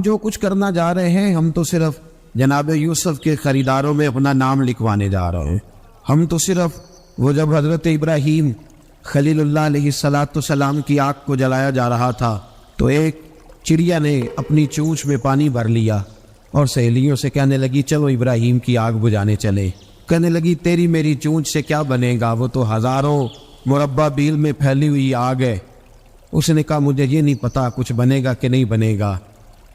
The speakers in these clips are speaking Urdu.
جو کچھ کرنا جا رہے ہیں ہم تو صرف جناب یوسف کے خریداروں میں اپنا نام لکھوانے جا رہے ہیں. ہم تو صرف وہ جب حضرت ابراہیم خلیل اللہ علیہ السلام کی آگ کو جلایا جا رہا تھا تو ایک چڑیا نے اپنی چونچ میں پانی بھر لیا اور سہیلیوں سے کہنے لگی چلو ابراہیم کی آگ بجھانے چلے. کہنے لگی تیری میری چونچ سے کیا بنے گا، وہ تو ہزاروں مربع بیل میں پھیلی ہوئی آگ ہے. اس نے کہا مجھے یہ نہیں پتا کچھ بنے گا کہ نہیں بنے گا،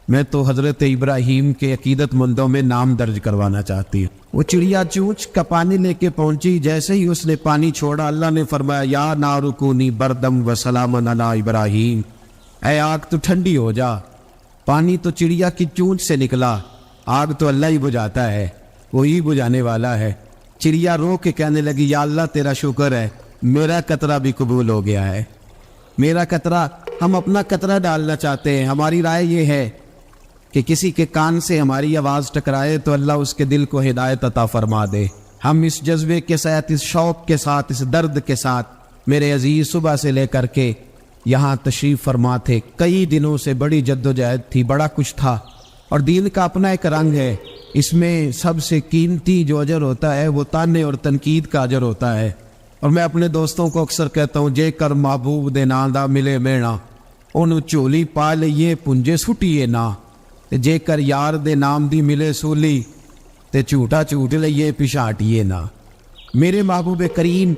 میں تو حضرت ابراہیم کے عقیدت مندوں میں نام درج کروانا چاہتی ہوں. وہ چڑیا چونچ کا پانی لے کے پہنچی، جیسے ہی اس نے پانی چھوڑا اللہ نے فرمایا یا نار کونی بردم و سلام علی ابراہیم، اے آگ تو ٹھنڈی ہو جا. پانی تو چڑیا کی چونچ سے نکلا، آگ تو اللہ ہی بجھاتا ہے، وہی بجھانے والا ہے. چڑیا رو کے کہنے لگی یا اللہ تیرا شکر ہے میرا قطرہ بھی قبول ہو گیا ہے. میرا قطرہ، ہم اپنا قطرہ ڈالنا چاہتے ہیں. ہماری رائے یہ ہے کہ کسی کے کان سے ہماری آواز ٹکرائے تو اللہ اس کے دل کو ہدایت عطا فرما دے. ہم اس جذبے کے ساتھ، اس شوق کے ساتھ، اس درد کے ساتھ میرے عزیز صبح سے لے کر کے یہاں تشریف فرما تھے. کئی دنوں سے بڑی جدوجہد تھی، بڑا کچھ تھا، اور دین کا اپنا ایک رنگ ہے. اس میں سب سے قیمتی جو اجر ہوتا ہے وہ تانے اور تنقید کا اجر ہوتا ہے. اور میں اپنے دوستوں کو اکثر کہتا ہوں جے کر محبوب دے نام دا ملے مینا انہوں چولی پا لئیے پنجے سٹیے نا، جے کر یار دے نام دی ملے سولی تے جھوٹا جھوٹ لئیے پچھاٹیے نا. میرے محبوب کریم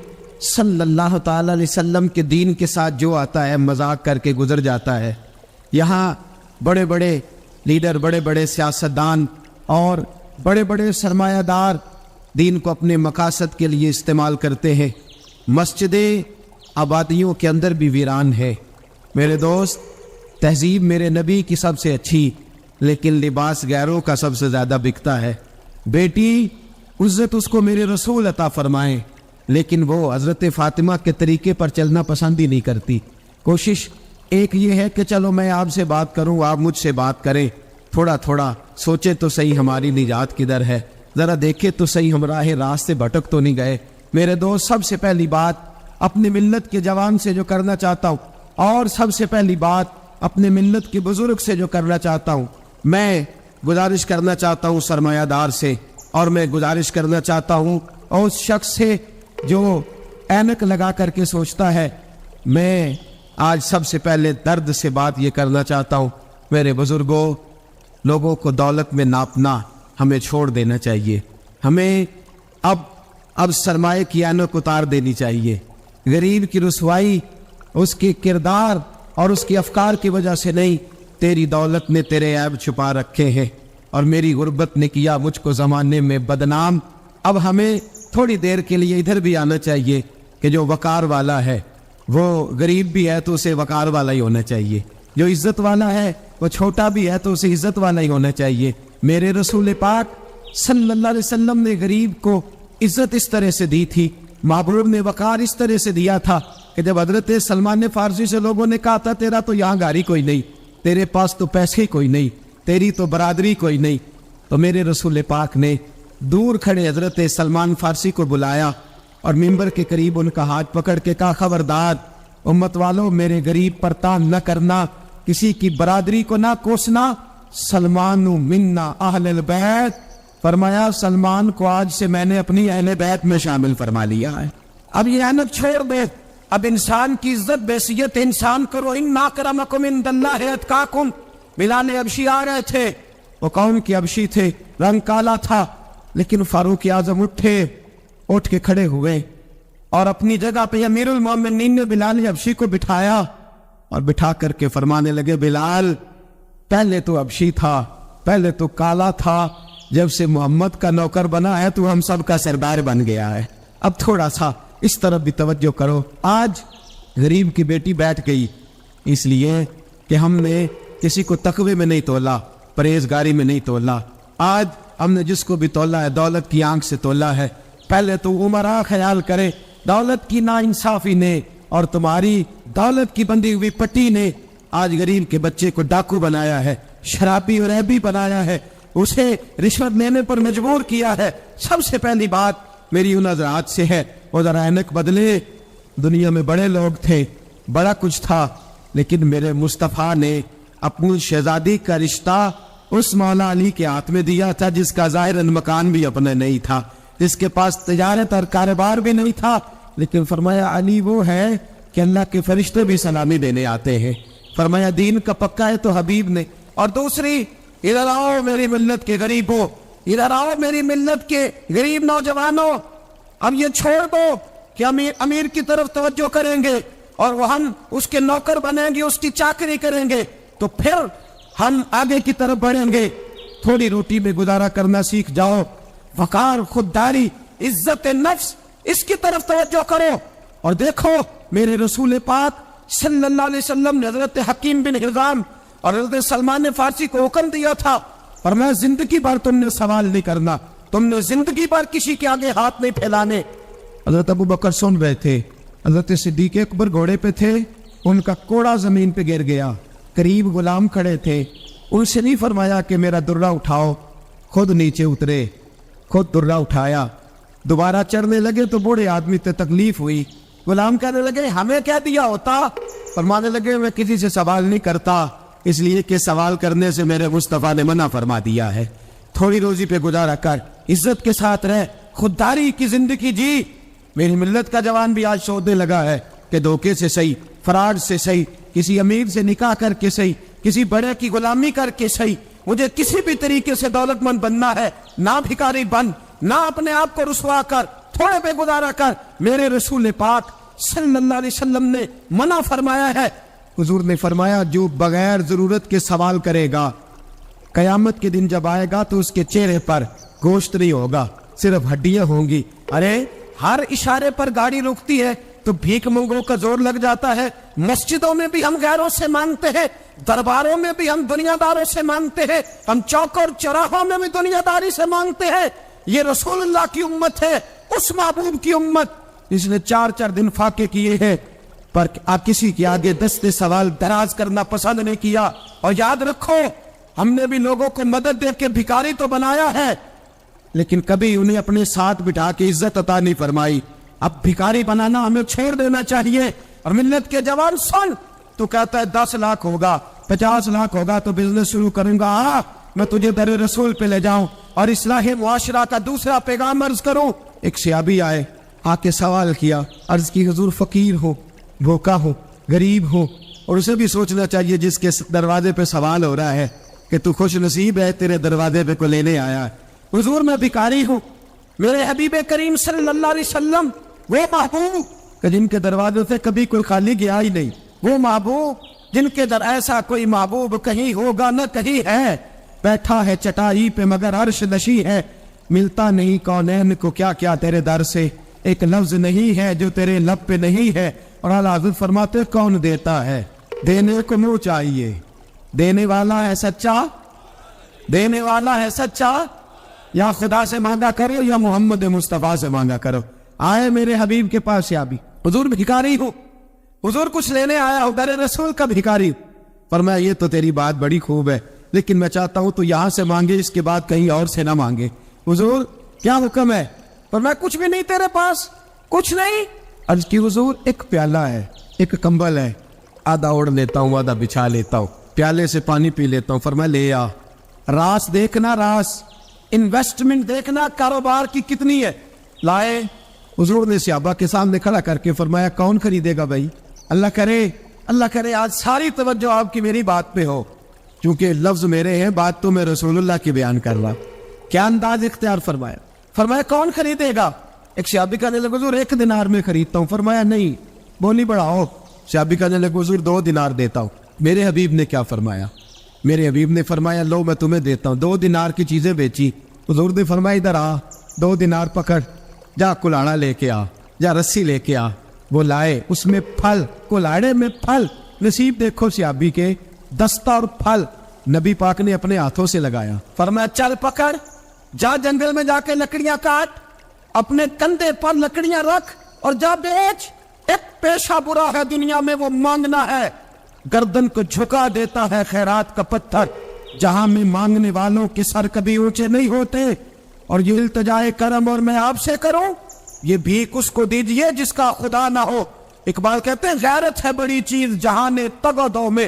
صلی اللہ تعالی علیہ وسلم کے دین کے ساتھ جو آتا ہے مذاق کر کے گزر جاتا ہے. یہاں بڑے بڑے لیڈر، بڑے بڑے سیاستدان اور بڑے بڑے سرمایہ دار دین کو اپنے مقاصد کے لیے استعمال کرتے ہیں. مسجدیں آبادیوں کے اندر بھی ویران ہے. میرے دوست، تہذیب میرے نبی کی سب سے اچھی، لیکن لباس غیروں کا سب سے زیادہ بکتا ہے. بیٹی عزت اس کو میرے رسول عطا فرمائیں، لیکن وہ حضرت فاطمہ کے طریقے پر چلنا پسند ہی نہیں کرتی. کوشش ایک یہ ہے کہ چلو میں آپ سے بات کروں، آپ مجھ سے بات کریں. تھوڑا تھوڑا سوچے تو صحیح ہماری نجات کدھر ہے، ذرا دیکھے تو صحیح ہم راہ راست سے بھٹک تو نہیں گئے. میرے دوست، سب سے پہلی بات اپنے ملت کے جوان سے جو کرنا چاہتا ہوں، اور سب سے پہلی بات اپنے ملت کے بزرگ سے جو کرنا چاہتا ہوں، میں گزارش کرنا چاہتا ہوں سرمایہ دار سے، اور میں گزارش کرنا چاہتا ہوں اس شخص سے جو اینک لگا کر کے سوچتا ہے. میں آج سب سے پہلے درد سے بات یہ کرنا چاہتا ہوں، میرے بزرگوں، لوگوں کو دولت میں ناپنا ہمیں چھوڑ دینا چاہیے. ہمیں اب سرمایہ کی اینک اتار دینی چاہیے. غریب کی رسوائی اس کے کردار اور اس کے افکار کی وجہ سے نہیں، تیری دولت نے تیرے عیب چھپا رکھے ہیں، اور میری غربت نے کیا مجھ کو زمانے میں بدنام. اب ہمیں تھوڑی دیر کے لیے ادھر بھی آنا چاہیے کہ جو وقار والا ہے وہ غریب بھی ہے تو اسے وقار والا ہی ہونا چاہیے، جو عزت والا ہے وہ چھوٹا بھی ہے تو اسے عزت والا ہی ہونا چاہیے. میرے رسول پاک صلی اللہ علیہ وسلم نے غریب کو عزت اس طرح سے دی تھی، محبوب نے وقار اس طرح سے دیا تھا کہ جب حضرت سلمان فارسی سے لوگوں نے کہا تھا تیرا تو یہاں گاڑی کوئی نہیں، تیرے پاس تو پیسے کوئی نہیں، تیری تو برادری کوئی نہیں، تو میرے رسول پاک نے دور کھڑے حضرت سلمان فارسی کو بلایا اور ممبر کے قریب ان کا ہاتھ پکڑ کے کہا خبردار امت والوں، میرے غریب پر تان نہ کرنا، کسی کی برادری کو نہ کوسنا. سلمان منا اہل البیت، فرمایا سلمان کو آج سے میں نے اپنی اہل بیت میں شامل فرما لیا ہے. اب یہ اینک چھوڑ دے، اب انسان کی عزت بحیثیت انسان کرو. ان اکرمکم عند اللہ اتقاکم. بلال ابشی آ رہے تھے، وہ کون کے ابشی تھے، رنگ کالا تھا، لیکن فاروق اعظم اٹھ کے کھڑے ہوئے اور اپنی جگہ پہ امیر المومنین نے بلال ابشی کو بٹھایا اور بٹھا کر کے فرمانے لگے بلال، پہلے تو ابشی تھا، پہلے تو کالا تھا، جب سے محمد کا نوکر بنا ہے تو ہم سب کا سردار بن گیا ہے. اب تھوڑا سا اس طرف بھی توجہ کرو. آج غریب کی بیٹی بیٹھ گئی اس لیے کہ ہم نے کسی کو تقوی میں نہیں تولا، پرہیزگاری میں نہیں تولا. آج ہم نے جس کو بھی تولا ہے دولت کی آنکھ سے تولا ہے. پہلے تو عمرہ خیال کرے، دولت کی ناانصافی نے اور تمہاری دولت کی بندھی ہوئی پٹی نے آج غریب کے بچے کو ڈاکو بنایا ہے، شرابی اور عیبی بنایا ہے، اسے رشوت لینے پر مجبور کیا ہے. سب سے پہلی بات میری ان حضرات سے ہے، وہ ذرا اینک بدلے. دنیا میں بڑے لوگ تھے، بڑا کچھ تھا، لیکن میرے مصطفیٰ نے اپنی شہزادی کا رشتہ اس مولا علی کے ہاتھ میں دیا تھا جس کا ظاہراً مکان بھی اپنے نہیں تھا، جس کے پاس تجارت اور کاروبار بھی نہیں تھا، لیکن فرمایا علی وہ ہے کہ اللہ کے فرشتے بھی سلامی دینے آتے ہیں، فرمایا دین کا پکا ہے تو حبیب نے۔ اور دوسری، ادھر آؤ میری ملت کے غریبوں، ادھر آؤ میری ملت کے غریب نوجوانوں، اب یہ چھوڑ دو کہ امیر کی طرف توجہ کریں گے اور وہ ہم اس کے نوکر بنیں گے، اس کی چاکری کریں گے تو پھر ہم آگے کی طرف بڑھیں گے۔ تھوڑی روٹی میں گزارا کرنا سیکھ جاؤ، وقار، خودداری، عزت نفس، اس کی طرف توجہ کرو۔ اور دیکھو میرے رسول پاک صلی اللہ علیہ وسلم نے حضرت حکیم بن حزام اور حضرت سلمان فارسی کو حکم دیا تھا، فرمایا زندگی بھر تم نے سوال نہیں کرنا، تم نے زندگی بھر کسی کے آگے ہاتھ نہیں پھیلانے۔ حضرت ابو بکر سن رہے تھے، حضرت صدیق اکبر گھوڑے پہ تھے، ان کا کوڑا زمین پہ گر گیا، قریب غلام کھڑے تھے، ان سے نہیں فرمایا کہ میرا درہ اٹھاؤ، خود نیچے اترے، خود درہ اٹھایا، دوبارہ چڑھنے لگے تو بوڑھے آدمی تے تکلیف ہوئی، غلام کہنے لگے ہمیں کیا دیا ہوتا؟ فرمانے لگے میں کسی سے سوال نہیں کرتا، اس لیے کہ سوال کرنے سے میرے مصطفیٰ نے منع فرما دیا ہے۔ تھوڑی روزی پہ گزارا کر، عزت کے ساتھ رہ، خودداری کی زندگی جی۔ میری ملت کا جوان بھی آج سوچنے لگا ہے کہ دھوکے سے صحیح، فراڈ سے صحیح، کسی امیر سے نکاح کر کے صحیح، کسی بڑے کی غلامی کر کے صحیح، مجھے کسی بھی طریقے سے دولت مند بننا ہے، نہ بھکاری بن، نہ اپنے آپ کو رسوا کر، تھوڑے پہ گزارا کر۔ میرے رسول پاک صلی اللہ علیہ وسلم نے منع فرمایا ہے۔ حضور نے فرمایا جو بغیر ضرورت کے سوال کرے گا، قیامت کے دن جب آئے گا تو اس کے چہرے پر گوشت نہیں ہوگا، صرف ہڈیاں ہوں گی۔ ارے ہر اشارے پر گاڑی رکتی ہے تو بھیک منگوں کا زور لگ جاتا ہے، مسجدوں میں بھی ہم غیروں سے مانگتے ہیں، درباروں میں بھی ہم دنیا داروں سے مانگتے ہیں، ہم چوک اور چوراہوں میں بھی دنیا داری سے مانگتے ہیں۔ یہ رسول اللہ کی امت ہے، اس محبوب کی امت جس نے 4 دن فاقے کیے ہیں، پر کسی کے آگے دستے سوال دراز کرنا پسند نہیں کیا۔ اور یاد رکھو ہم نے بھی لوگوں کو مدد دے کے بھکاری تو بنایا ہے، لیکن کبھی انہیں اپنے ساتھ بٹھا کے عزت عطا نہیں فرمائی۔ اب بھکاری بنانا ہمیں چھوڑ دینا چاہیے۔ اور ملت کے جوان سن، تو کہتا ہے 10 لاکھ ہوگا، 50 لاکھ ہوگا تو بزنس شروع کروں گا، میں تجھے در رسول پہ لے جاؤں اور اصلاح معاشرہ کا دوسرا پیغام عرض کروں۔ ایک صحابی آئے، آ کے سوال کیا، عرض کی حضور فقیر ہو، بھوکا ہو، غریب ہو، اور اسے بھی سوچنا چاہیے جس کے دروازے پہ سوال ہو رہا ہے کہ تو خوش نصیب ہے، تیرے دروازے پہ کو لینے آیا ہے۔ حضور میں بھکاری ہوں، میرے حبیب کریم صلی اللہ علیہ وسلم وہ محبوب کہ جن کے دروازے سے کبھی کوئی خالی گیا ہی نہیں، وہ محبوب جن کے در ایسا کوئی محبوب کہیں ہوگا نہ کہیں ہے، بیٹھا ہے چٹائی پہ مگر عرش نشی ہے، ملتا نہیں کونین کو کیا کیا تیرے در سے، ایک لفظ نہیں ہے جو تیرے لب پہ نہیں ہے۔ اور اعلیٰ حضرت فرماتے کون دیتا ہے؟ دینے کو منہ چاہیے، دینے والا ہے سچا، دینے والا ہے سچا، یا خدا سے مانگا کرو یا محمد مصطفیٰ سے مانگا کرو۔ آئے میرے حبیب کے پاس یابی، حضور بھکاری ہوں، حضور کچھ لینے آیا ہوں، در رسول کا بھکاری ہوں۔ فرمایا یہ تو تیری بات بڑی خوب ہے، لیکن میں چاہتا ہوں تو یہاں سے مانگے، اس کے بعد کہیں اور سے نہ مانگے۔ حضور کیا حکم ہے؟ فرمایا کچھ بھی نہیں تیرے پاس، کچھ نہیں۔ عرض کی حضور ایک پیالہ ہے، ایک کمبل ہے، آدھا اوڑھ لیتا ہوں آدھا بچھا لیتا ہوں، پیالے سے پانی پی لیتا ہوں۔ فرمایا لے آ، راس دیکھنا، راس انویسٹمنٹ دیکھنا کاروبار کی کتنی ہے۔ لائے، حضور نے صحابہ کے سامنے کھڑا کر کے فرمایا کون خریدے گا بھائی؟ اللہ کرے آج ساری توجہ آپ کی میری بات پہ ہو، چونکہ لفظ میرے ہیں، بات تو میں رسول اللہ کی بیان کر رہا۔ کیا انداز اختیار فرمایا کون خریدے گا؟ ایک صحابی کہنے لگے حضور 1 دینار میں خریدتا ہوں۔ فرمایا نہیں، بولی بڑھاؤ۔ صحابی کہنے لگے حضور 2 دینار دیتا ہوں۔ میرے حبیب نے کیا فرمایا؟ میرے حبیب نے فرمایا لو میں تمہیں دیتا ہوں۔ 2 دینار کی چیزیں بیچی، حضور نے فرمایا ادھر آ، 2 دینار پکڑ، جا کلاڑا لے کے آ، جا رسی لے کے آ۔ وہ لائے، اس میں پھل، کلاڑے میں پھل، نصیب دیکھو صحابی کے، دستہ اور پھل نبی پاک نے اپنے ہاتھوں سے لگایا۔ فرمایا چل پکڑ، جا جنگل میں جا کے لکڑیاں کاٹ، اپنے کندھے پر لکڑیاں رکھ اور جا بیچ۔ ایک پیشہ برا ہے دنیا میں، وہ مانگنا ہے، گردن کو جھکا دیتا ہے خیرات کا پتھر، جہاں میں مانگنے والوں کے سر کبھی اونچے نہیں ہوتے۔ اور یہ التجائے کرم اور میں آپ سے کروں، یہ بھیک اس کو دیجئے جس کا خدا نہ ہو۔ اقبال کہتے ہیں غیرت ہے بڑی چیز جہاں نے تگ و دو میں،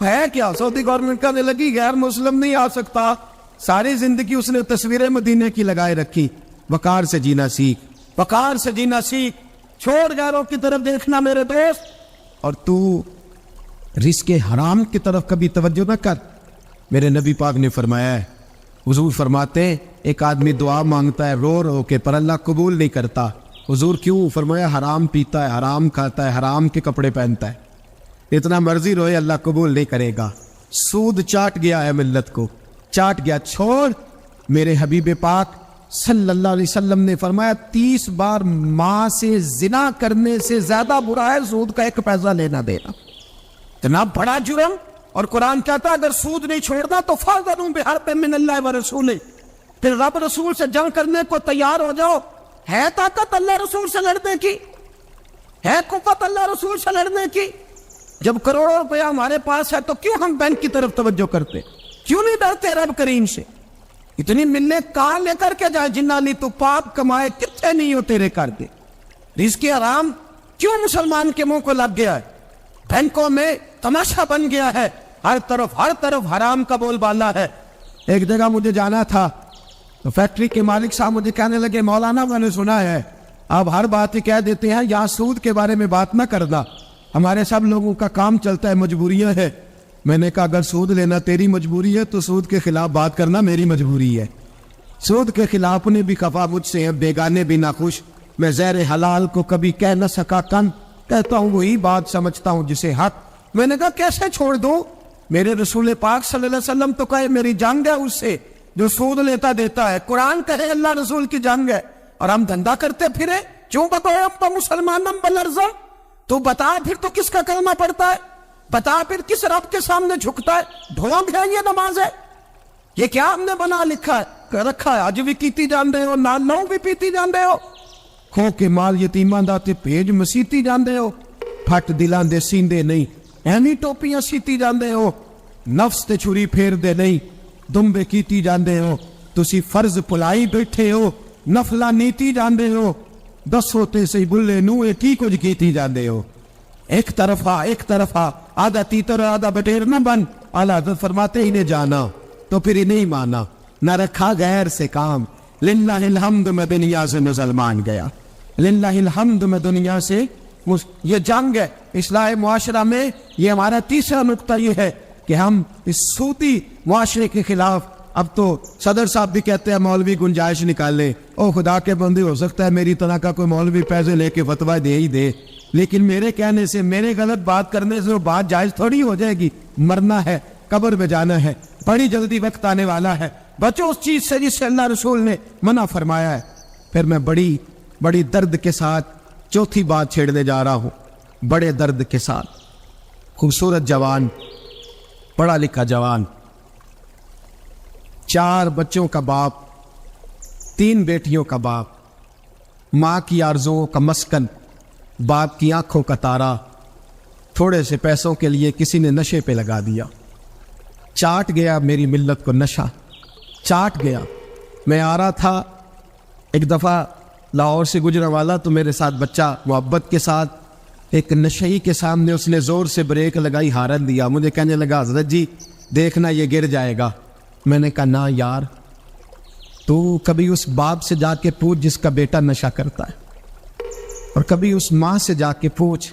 ہے کیا؟ سعودی گورنمنٹ کہنے لگی غیر مسلم نہیں آ سکتا. ساری زندگی اس نے تصویریں مدینے کی لگائے رکھی. وقار سے جینا سیکھ, وقار سے جینا سیکھ, چھوڑ غیروں کی طرف دیکھنا میرے دوست. اور تو رزق حرام کی طرف کبھی توجہ نہ کر. میرے نبی پاک نے فرمایا ہے, حضور فرماتے ہیں ایک آدمی دعا مانگتا ہے رو رو کے, پر اللہ قبول نہیں کرتا. حضور کیوں؟ فرمایا حرام پیتا ہے, حرام کھاتا ہے, حرام کے کپڑے پہنتا ہے, اتنا مرضی روئے اللہ قبول نہیں کرے گا. سود چاٹ گیا ہے ملت کو, چاٹ گیا. چھوڑ. میرے حبیب پاک صلی اللہ علیہ وسلم نے فرمایا 30 بار ماں سے زنا کرنے سے زیادہ برا ہے سود کا 1 پیسہ لینا دینا. اتنا بڑا جرم. اور قرآن کہتا ہے اگر سود نہیں چھوڑنا تو فاذنوا بحرب من اللہ ورسولہ, پھر رب رسول سے جنگ کرنے کو تیار ہو جاؤ. ہے طاقت اللہ رسول سے لڑنے کی؟ ہے قوت اللہ رسول سے لڑنے کی؟ جب کروڑوں روپیہ ہمارے پاس ہے تو کیوں ہم بینک کی طرف توجہ کرتے؟ کیوں نہیں ڈرتے رب کریم سے؟ اتنی ملنے کہاں لے کر کے جائے جنالی تو پاپ کمائے کتنے نہیں ہو تیرے کر دے. رزق حرام کیوں مسلمان کے منہ کو لگ گیا ہے؟ بینکوں میں تماشا بن گیا ہے, ہر طرف حرام کا بول بالا ہے. ایک جگہ مجھے جانا تھا تو فیکٹری کے مالک صاحب مجھے کہنے لگے مولانا میں نے سنا ہے آپ ہر بات ہی کہہ دیتے ہیں, یہاں سود کے بارے میں بات نہ کرنا, ہمارے سب لوگوں کا کام چلتا ہے, مجبوریاں ہے. میں نے کہا اگر سود لینا تیری مجبوری ہے تو سود کے خلاف بات کرنا میری مجبوری ہے. سود کے خلاف نے بھی خفا مجھ سے ہیں, بیگانے بھی ناخوش. میں زہر حلال کو کبھی کہہ نہ سکا کن, کہتا ہوں وہی بات سمجھتا ہوں جسے حق. میں نے کہا کیسے چھوڑ دوں؟ میرے رسول پاک صلی اللہ علیہ وسلم تو کہے میری جنگ ہے اس سے جو سود لیتا دیتا ہے. قرآن کہے اللہ رسول کی جنگ ہے, اور ہم دھندا کرتے پھرے. کیوں بتاؤ اب تو مسلمانم بلرزم. تو بتا پھر تو کس کا کلمہ پڑتا ہے؟ بتا پھر کس رب کے سامنے جھکتا ہے؟ ڈھونگ ہے یہ نماز ہے؟ یہ کیا ہم نے بنا لکھا ہے رکھا ہے؟ اج بھی کیتی جان رہے ہو, نال نو بھی پیتی جان رہے ہو, کھو کے مال یتیماں دا تے پیج مسیتی جان رہے ہو, پھٹ دلاں دے سیندے نہیں اینی ٹوپیاں سیتی جان رہے ہو, نفس تے چھری پھیر دے نہیں دمبے کیتی جان رہے ہو. تسی فرض پلائی بیٹھے ہو, نفلہ نیتی جان رہے ہو, دسو تے سی بلے نوے کی کچھ کیتی جان رہے ہو. ایک طرفہ آدھا تیتر آدھا بٹیر نہ بن. اعلیٰ حضرت فرماتے انہیں جانا تو پھر انہیں مانا, نہ رکھا غیر سے کام. للہ الحمد میں دنیا سے مسلمان گیا, للہ الحمد میں دنیا سے. یہ جنگ ہے اصلاح معاشرہ میں. یہ ہمارا تیسرا نقطہ یہ ہے کہ ہم اس سودی معاشرے کے خلاف. اب تو صدر صاحب بھی کہتے ہیں مولوی گنجائش نکالے. او خدا کے بندے, ہو سکتا ہے میری طرح کا کوئی مولوی پیسے لے کے فتویٰ دے ہی دے, لیکن میرے کہنے سے, میرے غلط بات کرنے سے وہ بات جائز تھوڑی ہو جائے گی. مرنا ہے, قبر میں جانا ہے, بڑی جلدی وقت آنے والا ہے. بچو اس چیز سے جس سے اللہ رسول نے منع فرمایا ہے. پھر میں بڑی درد کے ساتھ چوتھی بات چھیڑنے جا رہا ہوں. بڑے درد کے ساتھ خوبصورت جوان, پڑھا لکھا جوان, 4 بچوں کا باپ, 3 بیٹیوں کا باپ, ماں کی آرزوؤں کا مسکن, باپ کی آنکھوں کا تارا. تھوڑے سے پیسوں کے لیے کسی نے نشے پہ لگا دیا. چاٹ گیا میری ملت کو نشہ, چاٹ گیا. میں آ رہا تھا ایک دفعہ لاہور سے گجرا والا, تو میرے ساتھ بچہ محبت کے ساتھ ایک نشئی کے سامنے اس نے زور سے بریک لگائی, ہارن دیا. مجھے کہنے لگا حضرت جی دیکھنا یہ گر جائے گا. میں نے کہا نہ یار, تو کبھی اس باپ سے جا کے پوچھ جس کا بیٹا نشہ کرتا ہے, اور کبھی اس ماں سے جا کے پوچھ,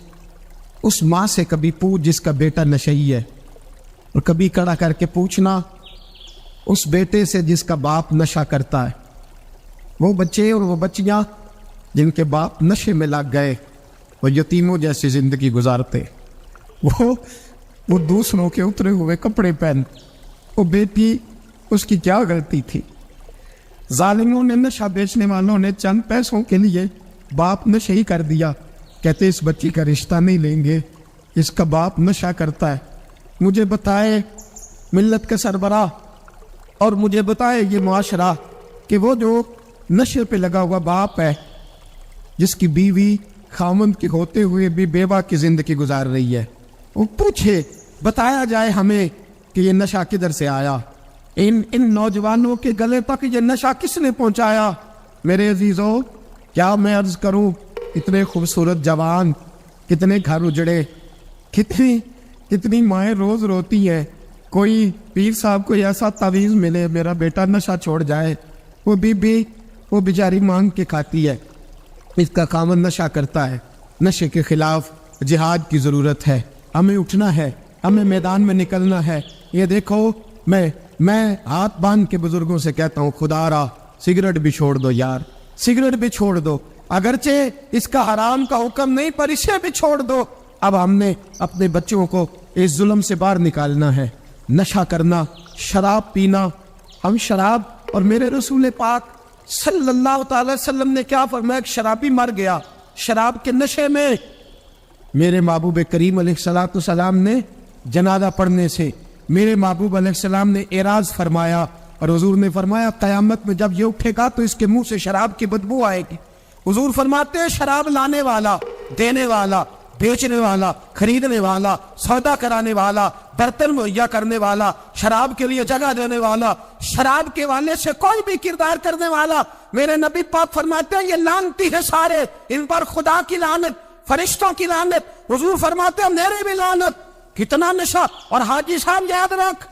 اس ماں سے کبھی پوچھ جس کا بیٹا نشئی ہے, اور کبھی کڑا کر کے پوچھنا اس بیٹے سے جس کا باپ نشہ کرتا ہے. وہ بچے اور وہ بچیاں جن کے باپ نشے میں لگ گئے, وہ یتیموں جیسی زندگی گزارتے. وہ دوسروں کے اترے ہوئے کپڑے پہن. وہ بیٹی, اس کی کیا غلطی تھی؟ ظالموں نے, نشہ بیچنے والوں نے چند پیسوں کے لیے باپ نشہ ہی کر دیا. کہتے اس بچی کا رشتہ نہیں لیں گے, اس کا باپ نشہ کرتا ہے. مجھے بتائے ملت کا سربراہ, اور مجھے بتائے یہ معاشرہ کہ وہ جو نشے پہ لگا ہوا باپ ہے, جس کی بیوی خاوند کے ہوتے ہوئے بھی بیوہ کی زندگی گزار رہی ہے, وہ پوچھے, بتایا جائے ہمیں کہ یہ نشہ کدھر سے آیا, ان نوجوانوں کے گلے تک یہ نشہ کس نے پہنچایا. میرے عزیزوں, کیا میں عرض کروں, اتنے خوبصورت جوان, کتنے گھر اجڑے, کتنی مائیں روز روتی ہیں کوئی پیر صاحب کو ایسا تعویذ ملے میرا بیٹا نشہ چھوڑ جائے، وہ بی وہ بیچاری مانگ کے کھاتی ہے، اس کا خامن نشہ کرتا ہے۔ نشے کے خلاف جہاد کی ضرورت ہے، ہمیں اٹھنا ہے، ہمیں میدان میں نکلنا ہے۔ یہ دیکھو میں ہاتھ باندھ کے بزرگوں سے کہتا ہوں، خدا را سگریٹ بھی چھوڑ دو یار، سگریٹ بھی چھوڑ دو، اگرچہ اس کا حرام کا حکم نہیں پر اسے بھی چھوڑ دو۔ اب ہم نے اپنے بچوں کو اس ظلم سے باہر نکالنا ہے۔ نشہ کرنا، شراب پینا، ہم شراب، اور میرے رسول پاک صلی اللہ تعالی وسلم نے کیا فرمایا، ایک شرابی مر گیا شراب کے نشے میں، میرے محبوب کریم علیہ السلام نے جنازہ پڑھنے سے میرے محبوب علیہ السلام نے اعراض فرمایا، اور حضور نے فرمایا قیامت میں جب یہ اٹھے گا تو اس کے منہ سے شراب کی بدبو آئے گی۔ حضور فرماتے ہیں شراب لانے والا، دینے والا، بیچنے والا، خریدنے والا، سودا کرانے والا، برتن مہیا کرنے والا، شراب کے لیے جگہ دینے والا، شراب کے والے سے کوئی بھی کردار کرنے والا، میرے نبی پاک فرماتے ہیں یہ لعنتی ہے سارے، ان پر خدا کی لعنت، فرشتوں کی لعنت، حضور فرماتے ہیں میرے بھی لعنت۔ کتنا نشہ! اور حاجی صاحب یاد رکھ،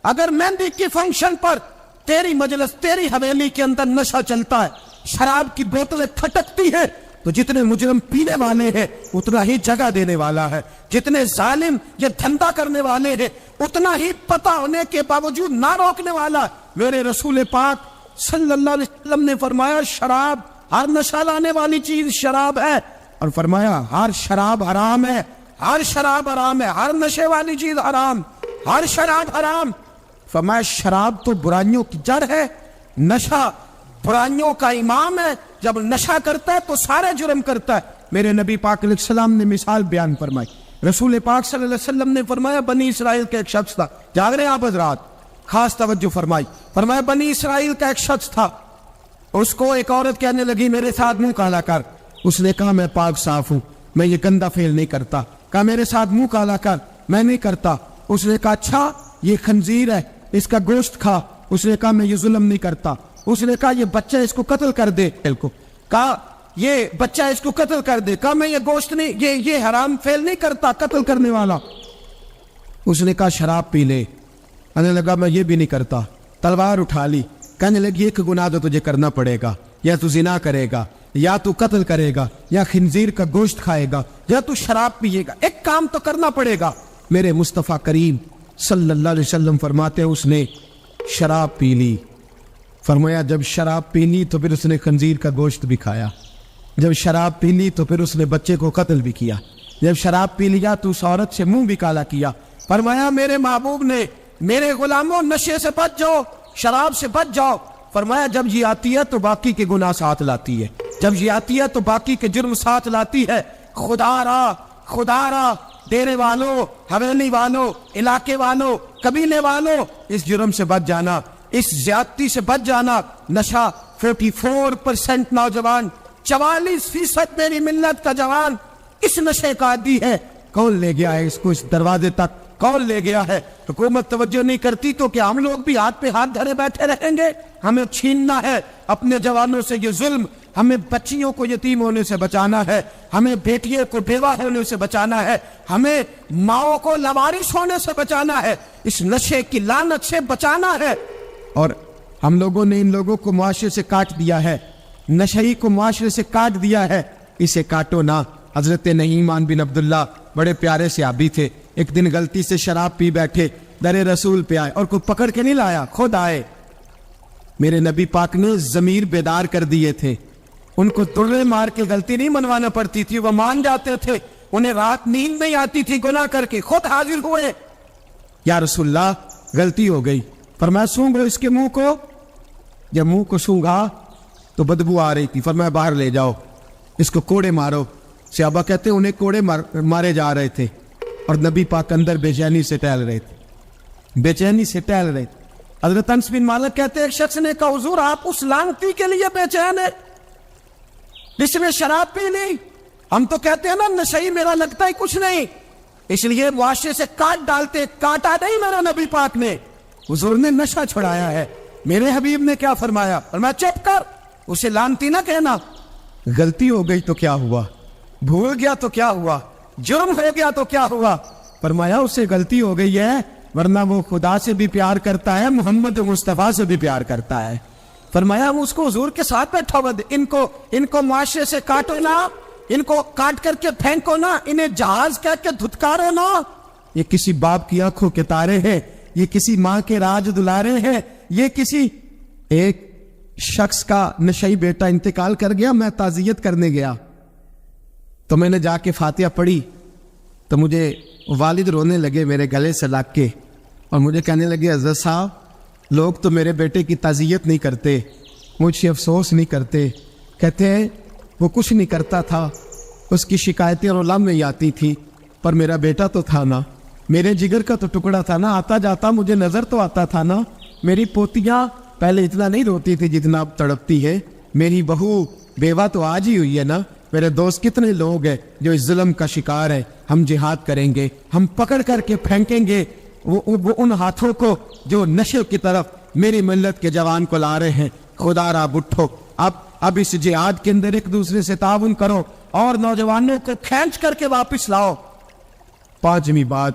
اگر مہندی کی فنکشن پر تیری مجلس، تیری حویلی کے اندر نشہ چلتا ہے، شراب کی بوتلیں کھٹکتی ہیں، تو جتنے مجرم پینے والے ہیں اتنا ہی جگہ دینے والا ہے، جتنے ظالم یہ دھندا کرنے والے ہیں اتنا ہی پتہ ہونے کے باوجود نہ روکنے والا۔ میرے رسول پاک صلی اللہ علیہ وسلم نے فرمایا شراب، ہر نشہ لانے والی چیز شراب ہے، اور فرمایا ہر شراب حرام ہے، ہر شراب حرام ہے، ہر نشے والی چیز حرام، ہر شراب حرام۔ فرمایا شراب تو برائیوں کی جڑ ہے، نشہ برائیوں کا امام ہے، جب نشہ کرتا ہے تو سارے جرم کرتا ہے۔ میرے نبی پاک علیہ السلام نے مثال بیان فرمائی، رسول پاک صلی اللہ علیہ وسلم نے فرمایا بنی اسرائیل کا ایک شخص تھا، جاگ رہے ہیں آپ حضرات، خاص توجہ فرمائی، فرمایا بنی اسرائیل کا ایک شخص تھا، اس کو ایک عورت کہنے لگی میرے ساتھ منہ کالا کر، اس نے کہا میں پاک صاف ہوں، میں یہ گندا فعل نہیں کرتا، کہا میرے ساتھ منہ کالا کر، میں نہیں کرتا، اس نے کہا اچھا یہ خنزیر ہے اس کا گوشت کھا، اس نے کہا میں یہ ظلم نہیں کرتا، اس نے کہا یہ بچہ اس کو قتل کر دے، کہا یہ بچہ اس کو قتل کر دے، کہا میں یہ گوشت نہیں، یہ حرام فعل نہیں کرتا قتل کرنے والا، اس نے کہا شراب پی لے، کہنے لگا میں یہ بھی نہیں کرتا، تلوار اٹھا لی، کہنے لگی ایک گناہ تو تجھے کرنا پڑے گا، یا تو زنا کرے گا، یا تو قتل کرے گا، یا خنزیر کا گوشت کھائے گا، یا تو شراب پیے گا، ایک کام تو کرنا پڑے گا۔ میرے مصطفیٰ کریم صلی اللہ علیہ وسلم فرماتے ہیں اس نے شراب پی لی، فرمایا جب شراب پی لی تو پھر اس نے خنزیر کا گوشت بھی کھایا، جب شراب پی لی تو پھر اس نے بچے کو قتل بھی کیا، جب شراب پی لیا تو اس عورت سے منہ بھی کالا کیا۔ فرمایا میرے محبوب نے میرے غلاموں نشے سے بچ جاؤ، شراب سے بچ جاؤ، فرمایا جب یہ آتی ہے تو باقی کے گناہ ساتھ لاتی ہے، جب یہ آتی ہے تو باقی کے جرم ساتھ لاتی ہے۔ خدا را ڈیرے والوں، حویلی والوں، علاقے والوں، قبیلے والوں، اس جرم سے بچ جانا، اس زیادتی سے بچ جانا۔ نشہ 54% نوجوان، 44% میری ملت کا جوان اس نشے کا عادی ہے۔ کون لے گیا ہے اس کو اس دروازے تک؟ کون لے گیا ہے؟ حکومت توجہ نہیں کرتی تو کیا ہم لوگ بھی ہاتھ پہ ہاتھ دھرے بیٹھے رہیں گے؟ ہمیں چھیننا ہے اپنے جوانوں سے یہ ظلم، ہمیں بچیوں کو یتیم ہونے سے بچانا ہے، ہمیں بیٹیوں کو بیوہ ہونے سے بچانا ہے، ہمیں ماؤں کو لوارث ہونے سے بچانا ہے، اس نشے کی لعنت سے بچانا ہے۔ اور ہم لوگوں نے ان لوگوں کو معاشرے سے کاٹ دیا ہے، نشئی کو معاشرے سے کاٹ دیا ہے، اسے کاٹو نہ۔ حضرت نعمان بن عبداللہ بڑے پیارے صحابی تھے، ایک دن غلطی سے شراب پی بیٹھے، در رسول پہ آئے اور کوئی پکڑ کے نہیں لایا، خود آئے۔ میرے نبی پاک نے ضمیر بیدار کر دیے تھے، ان کو درے مار کے غلطی نہیں منوانا پڑتی تھی، وہ مان جاتے تھے، انہیں رات نیند نہیں آتی تھی گناہ کر کے، خود حاضر ہوئے، یا رسول اللہ غلطی ہو گئی۔ فرمایا سونگو اس کے منہ کو، جب منہ کو سونگا تو بدبو آ رہی تھی، فرمایا باہر لے جاؤ، اس کو کوڑے مارو۔ صحابہ کہتے ہیں انہیں کوڑے مارے جا رہے تھے اور نبی پاک اندر بے چینی سے ٹہل رہے تھے، بے چینی سے ٹہل رہے تھے۔ حضرت انس بن مالک کہتے ہیں ایک شخص نے کہا حضور آپ اس لعنتی کے لیے بے چین ہے جس نے شراب پی لی؟ ہم تو کہتے ہیں نا نشئی میرا لگتا ہی کچھ نہیں، اس لیے معاشرے سے کاٹ ڈالتے، کاٹا نہیں میرا نبی پاک نے، حضور نے نشہ چھڑایا ہے۔ میرے حبیب نے کیا فرمایا؟ فرمایا چپ کر، اسے لعنتی نہ کہنا۔ غلطی ہو گئی تو کیا ہوا، بھول گیا تو کیا ہوا، جرم ہو گیا تو کیا ہوا، فرمایا اس سے غلطی ہو گئی ہے، ورنہ وہ خدا سے بھی پیار کرتا ہے، محمد مصطفیٰ سے بھی پیار کرتا ہے۔ فرمایا وہ اس کو حضور کے ساتھ بیٹھا ہوا، ان کو معاشرے سے کاٹو نا، ان کو کاٹ کر کے پھینکو نا، انہیں جہاز کہہ کے دھتکارو نا۔ یہ کسی باپ کی آنکھوں کے تارے ہیں، یہ کسی ماں کے راج دلارے ہیں، یہ کسی ایک شخص کا نشئی بیٹا انتقال کر گیا، میں تعزیت کرنے گیا تو میں نے جا کے فاتحہ پڑھی تو مجھے والد رونے لگے میرے گلے سے لگ کے، اور مجھے کہنے لگے حضرت صاحب لوگ تو میرے بیٹے کی تعزیت نہیں کرتے، مجھ سے افسوس نہیں کرتے، کہتے ہیں وہ کچھ نہیں کرتا تھا، اس کی شکایتیں اور علم میں ہی آتی تھی، پر میرا بیٹا تو تھا نا، میرے جگر کا تو ٹکڑا تھا نا، آتا جاتا مجھے نظر تو آتا تھا نا۔ میری پوتیاں پہلے اتنا نہیں روتی تھی جتنا اب تڑپتی ہے، میری بہو بیوہ تو آج ہی ہوئی ہے نا۔ میرے دوست کتنے لوگ ہیں جو اس ظلم کا شکار ہے، ہم جہاد کریں گے، ہم پکڑ کر کے پھینکیں گے وہ ان ہاتھوں کو جو نشے کی طرف میری ملت کے جوان کو لا رہے ہیں۔ خدا را بٹھو، اب اس جہاد کے اندر ایک دوسرے سے تعاون کرو اور نوجوانوں کو کھینچ کر کے واپس لاؤ۔ پانچویں بات،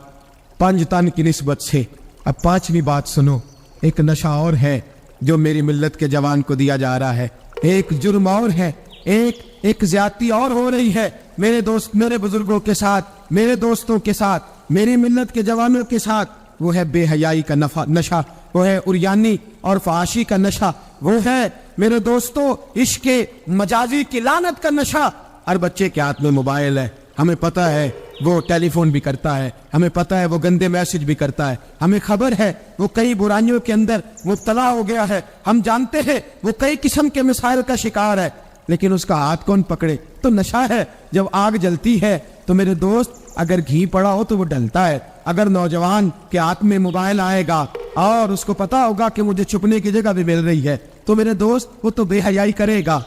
5 تن کی نسبت سے اب 5ویں بات سنو، ایک نشہ اور ہے جو میری ملت کے جوان کو دیا جا رہا ہے، ایک جرم اور ہے، ایک زیادتی اور ہو رہی ہے میرے دوست، میرے بزرگوں کے ساتھ، میرے دوستوں کے ساتھ، میری ملت کے جوانوں کے ساتھ، وہ ہے بے حیائی کا نشہ، وہ ہے عریانی اور فحاشی کا نشہ، وہ ہے میرے دوستوں عشق مجازی کی لعنت کا نشہ۔ ہر بچے کے ہاتھ میں موبائل ہے، ہمیں پتہ ہے وہ ٹیلی فون بھی کرتا ہے، ہمیں پتہ ہے وہ گندے میسج بھی کرتا ہے، ہمیں خبر ہے وہ کئی برائیوں کے اندر مبتلا ہو گیا ہے، ہم جانتے ہیں وہ کئی قسم کے مسائل کا شکار ہے، لیکن اس کا ہاتھ کون پکڑے؟ تو نشہ ہے۔ جب آگ جلتی ہے تو میرے دوست اگر گھی پڑا ہو تو وہ ڈلتا ہے۔ اگر نوجوان کے ہاتھ میں موبائل آئے گا اور اس کو پتا ہوگا کہ مجھے چھپنے کی جگہ بھی مل رہی ہے تو میرے دوست وہ تو بے حیائی کرے گا۔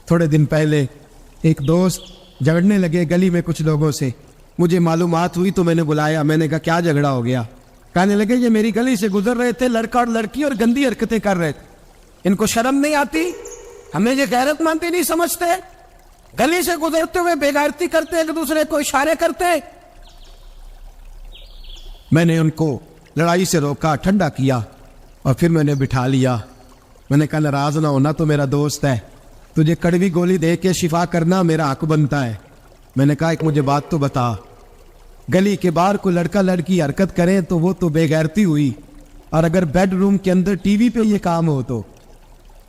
تھوڑے دن پہلے ایک دوست جھگڑنے لگے گلی میں کچھ لوگوں سے، مجھے معلومات ہوئی تو میں نے بلایا، میں نے کہا کیا جھگڑا ہو گیا؟ کہنے لگے یہ میری گلی سے گزر رہے تھے لڑکا اور لڑکی اور گندی حرکتیں کر رہے تھے، ان کو شرم نہیں آتی؟ ہمیں یہ غیرت مندی نہیں سمجھتے؟ گلی سے گزرتے ہوئے بے غیرتی کرتے ایک دوسرے کو اشارے کرتے۔ میں نے ان کو لڑائی سے روکا، ٹھنڈا کیا اور پھر میں نے بٹھا لیا۔ میں نے کہا ناراض نہ ہونا، تو میرا دوست ہے، تجھے کڑوی گولی دے کے شفا کرنا میرا حق بنتا ہے۔ میں نے کہا ایک مجھے بات تو بتا، گلی کے باہر کوئی لڑکا لڑکی حرکت کرے تو وہ تو بے غیرتی ہوئی، اور اگر بیڈ روم کے اندر ٹی وی پہ یہ کام ہو تو،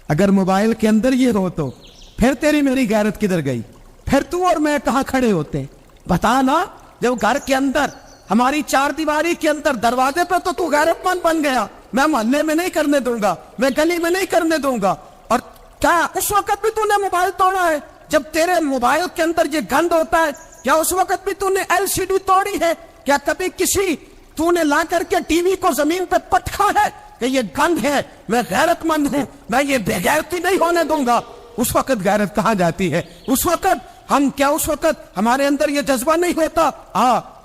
اگر موبائل کے اندر یہ ہو تو پھر تیری میری غیرت کدھر گئی؟ پھر تو اور میں کہاں کھڑے ہوتے؟ بتا نا۔ جب گھر کے اندر ہماری 4 دیواری کے اندر دروازے پہ تو غیرت مند بن گیا، میں محلے میں نہیں کرنے دوں گا، میں گلی میں نہیں کرنے دوں گا۔ اور کیا اس وقت بھی تو نے موبائل توڑا ہے جب تیرے موبائل کے اندر یہ گند ہوتا ہے؟ کیا اس وقت بھی تو نے LCD توڑی ہے؟ کیا کبھی کسی تو نے لا کر کے ٹی وی کو زمین پہ پٹکا ہے کہ یہ گند ہے؟ میں غیرت مند ہوں، میں یہ بے غیرتی نہیں ہونے دوں گا۔ اس وقت غیرت کہاں جاتی ہے؟ اس وقت اس وقت ہمارے اندر یہ جذبہ نہیں ہوتا؟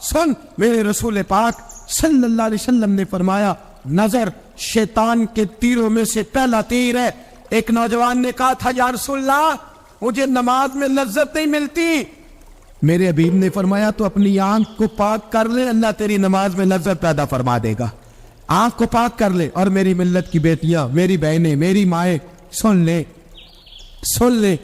سن، میرے رسول پاک صلی اللہ علیہ وسلم نے فرمایا نظر شیطان کے تیروں میں سے پہلا تیر ہے۔ ایک نوجوان نے کہا تھا یا رسول اللہ مجھے نماز میں لذت نہیں ملتی، میرے حبیب نے فرمایا تو اپنی آنکھ کو پاک کر لے، اللہ تیری نماز میں لذت پیدا فرما دے گا۔ آنکھ کو پاک کر لے۔ اور میری ملت کی بیٹیاں، میری بہنیں، میری مائیں، سن لے،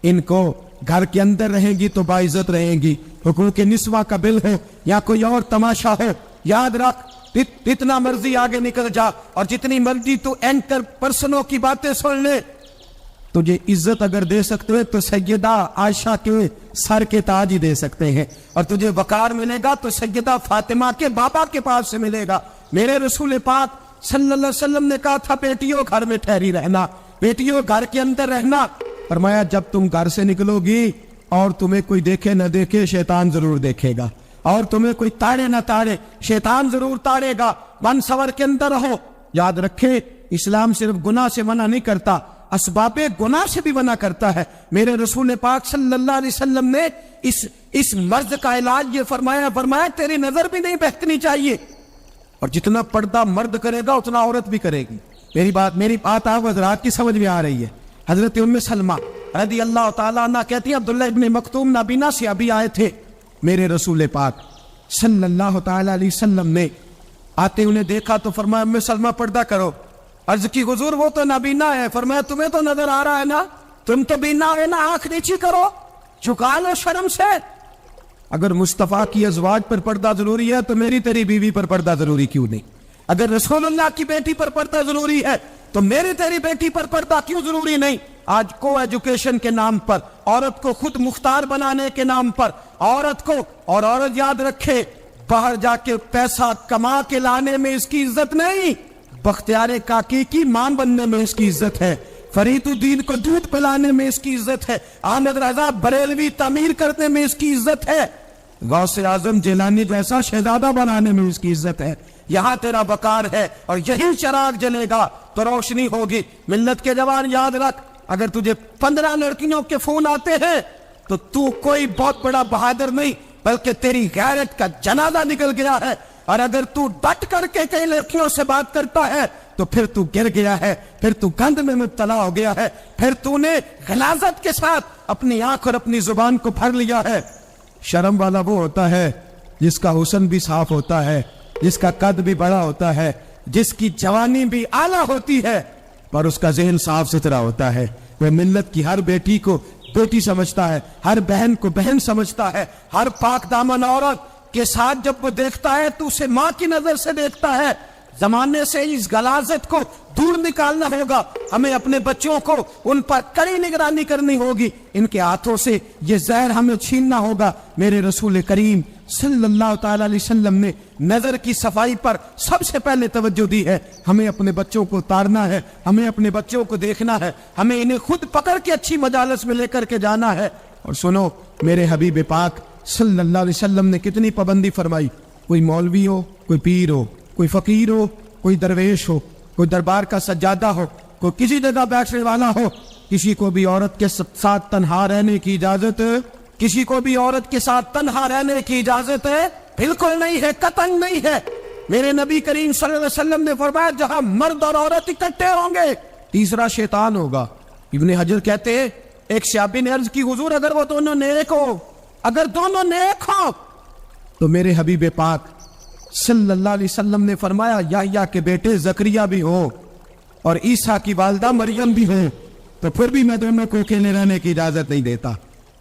ان کو گھر کے اندر رہیں گی تو باعزت رہیں گی۔ حقوق نسواں کا بل ہے یا کوئی اور تماشا ہے، یاد رکھ، جتنا مرضی آگے نکل جا اور جتنی مرضی تو اینکر پرسنوں کی باتیں سن لے، تجھے عزت اگر دے سکتے ہیں تو سیدہ عائشہ کے سر کے تاج ہی دے سکتے ہیں، اور تجھے وقار ملے گا تو سیدہ فاطمہ کے بابا کے پاس سے ملے گا۔ میرے رسول پاک صلی اللہ علیہ وسلم نے کہا تھا بیٹیوں گھر میں ٹھہری رہنا، بیٹیوں گھر کے اندر رہنا۔ فرمایا جب تم گھر سے نکلو گی اور تمہیں کوئی دیکھے نہ دیکھے شیطان ضرور دیکھے گا، اور تمہیں کوئی تاڑے نہ تاڑے شیطان ضرور تاڑے گا۔ بن سور کے اندر رہو۔ یاد رکھے اسلام صرف گناہ سے منع نہیں کرتا، اسباب گناہ سے بھی منع کرتا ہے۔ میرے رسول پاک صلی اللہ علیہ وسلم نے اس مرض کا علاج یہ فرمایا تیری نظر بھی نہیں بہکنی چاہیے، اور جتنا پردہ مرد کرے گا اتنا عورت بھی کرے گی۔ میری بات آپ حضرات کی سمجھ میں آ رہی ہے؟ حضرت ام سلمہ رضی اللہ تعالیٰ عنہ کہتی ہیں عبداللہ ابن مکتوم نابینا سے ابھی آئے تھے، میرے رسول پاک صلی اللہ تعالی علیہ وسلم نے آتے انہیں دیکھا تو فرمایا ام سلمہ پردہ کرو. عرض کی حضور وہ تو نابینا ہے. فرمایا تمہیں تو نظر آ رہا ہے نا, تم تو بینا ہے نا, آنکھ نیچی کرو, جھکا لو شرم سے. اگر مصطفیٰ کی ازواج پر پردہ ضروری ہے تو میری تیری بیوی پر پردہ ضروری کیوں نہیں؟ اگر رسول اللہ کی بیٹی پر پردہ ضروری ہے تو میری تیری بیٹی پر پردہ کیوں ضروری نہیں؟ آج کو ایجوکیشن کے نام پر, عورت کو خود مختار بنانے کے نام پر, عورت کو, اور عورت یاد رکھے باہر جا کے پیسہ کما کے لانے میں اس کی عزت نہیں, بختیار کاکی کی ماں بننے میں اس کی عزت ہے, فرید الدین کو دودھ پلانے میں اس کی عزت ہے, احمد رضا بریلوی تعمیر کرنے میں اس کی عزت ہے, غوث اعظم جیلانی جیسا شہزادہ بنانے میں اس کی عزت ہے. یہاں تیرا وقار ہے اور یہی چراغ جلے گا تو روشنی ہوگی. ملت کے جوان یاد رکھ, اگر تجھے 15 لڑکیوں کے فون آتے ہیں تو کوئی بہت بڑا بہادر نہیں بلکہ تیری غیرت کا جنازہ نکل گیا ہے, اور اگر تو ڈٹ کر کے کئی لڑکیوں سے بات کرتا ہے تو پھر تو گر گیا ہے, پھر تو گند میں مبتلا ہو گیا ہے, پھر تو نے غلاظت کے ساتھ اپنی آنکھ اور اپنی زبان کو بھر لیا ہے. شرم والا وہ ہوتا ہے جس کا حسن بھی صاف ہوتا ہے, جس کا قد بھی بڑا ہوتا ہے, جس کی جوانی بھی اعلیٰ ہوتی ہے, پر اس کا ذہن صاف ستھرا ہوتا ہے. وہ ملت کی ہر بیٹی کو بیٹی سمجھتا ہے, ہر بہن کو بہن سمجھتا ہے, ہر پاک دامن عورت کے ساتھ جب وہ دیکھتا ہے تو اسے ماں کی نظر سے دیکھتا ہے. زمانے سے اس غلاظت کو دور نکالنا ہوگا. ہمیں اپنے بچوں کو ان پر کڑی نگرانی کرنی ہوگی, ان کے ہاتھوں سے یہ زہر ہمیں چھیننا ہوگا. میرے رسول کریم صلی اللہ تعالی علیہ وسلم نے نظر کی صفائی پر سب سے پہلے توجہ دی ہے. ہمیں اپنے بچوں کو اتارنا ہے, ہمیں اپنے بچوں کو دیکھنا ہے, ہمیں انہیں خود پکڑ کے اچھی مجالس میں لے کر کے جانا ہے. اور سنو, میرے حبیب پاک صلی اللہ علیہ وسلم نے کتنی پابندی فرمائی. کوئی مولوی ہو, کوئی پیر ہو, کوئی فقیر ہو, کوئی درویش ہو, کوئی دربار کا سجادہ ہو, کوئی کسی جگہ بیٹھنے والا ہو, کسی کو بھی عورت کے ساتھ تنہا رہنے کی اجازت, کسی کو بھی عورت کے ساتھ تنہا رہنے کی اجازت ہے؟ بالکل نہیں ہے, قطعاً نہیں ہے. میرے نبی کریم صلی اللہ علیہ وسلم نے فرمایا جہاں مرد اور عورت اکٹھے ہوں گے تیسرا شیطان ہوگا. ابن حجر کہتے ہیں ایک صحابی نے عرض کی حضور اگر وہ دونوں نیک ہو, اگر دونوں نیک ہو تو میرے حبیب پاک صلی اللہ علیہ وسلم نے فرمایا یحییٰ کے بیٹے زکریا بھی ہو اور عیسیٰ کی والدہ مریم بھی ہوں تو پھر بھی میں دونوں کو اکیلے رہنے کی اجازت نہیں دیتا.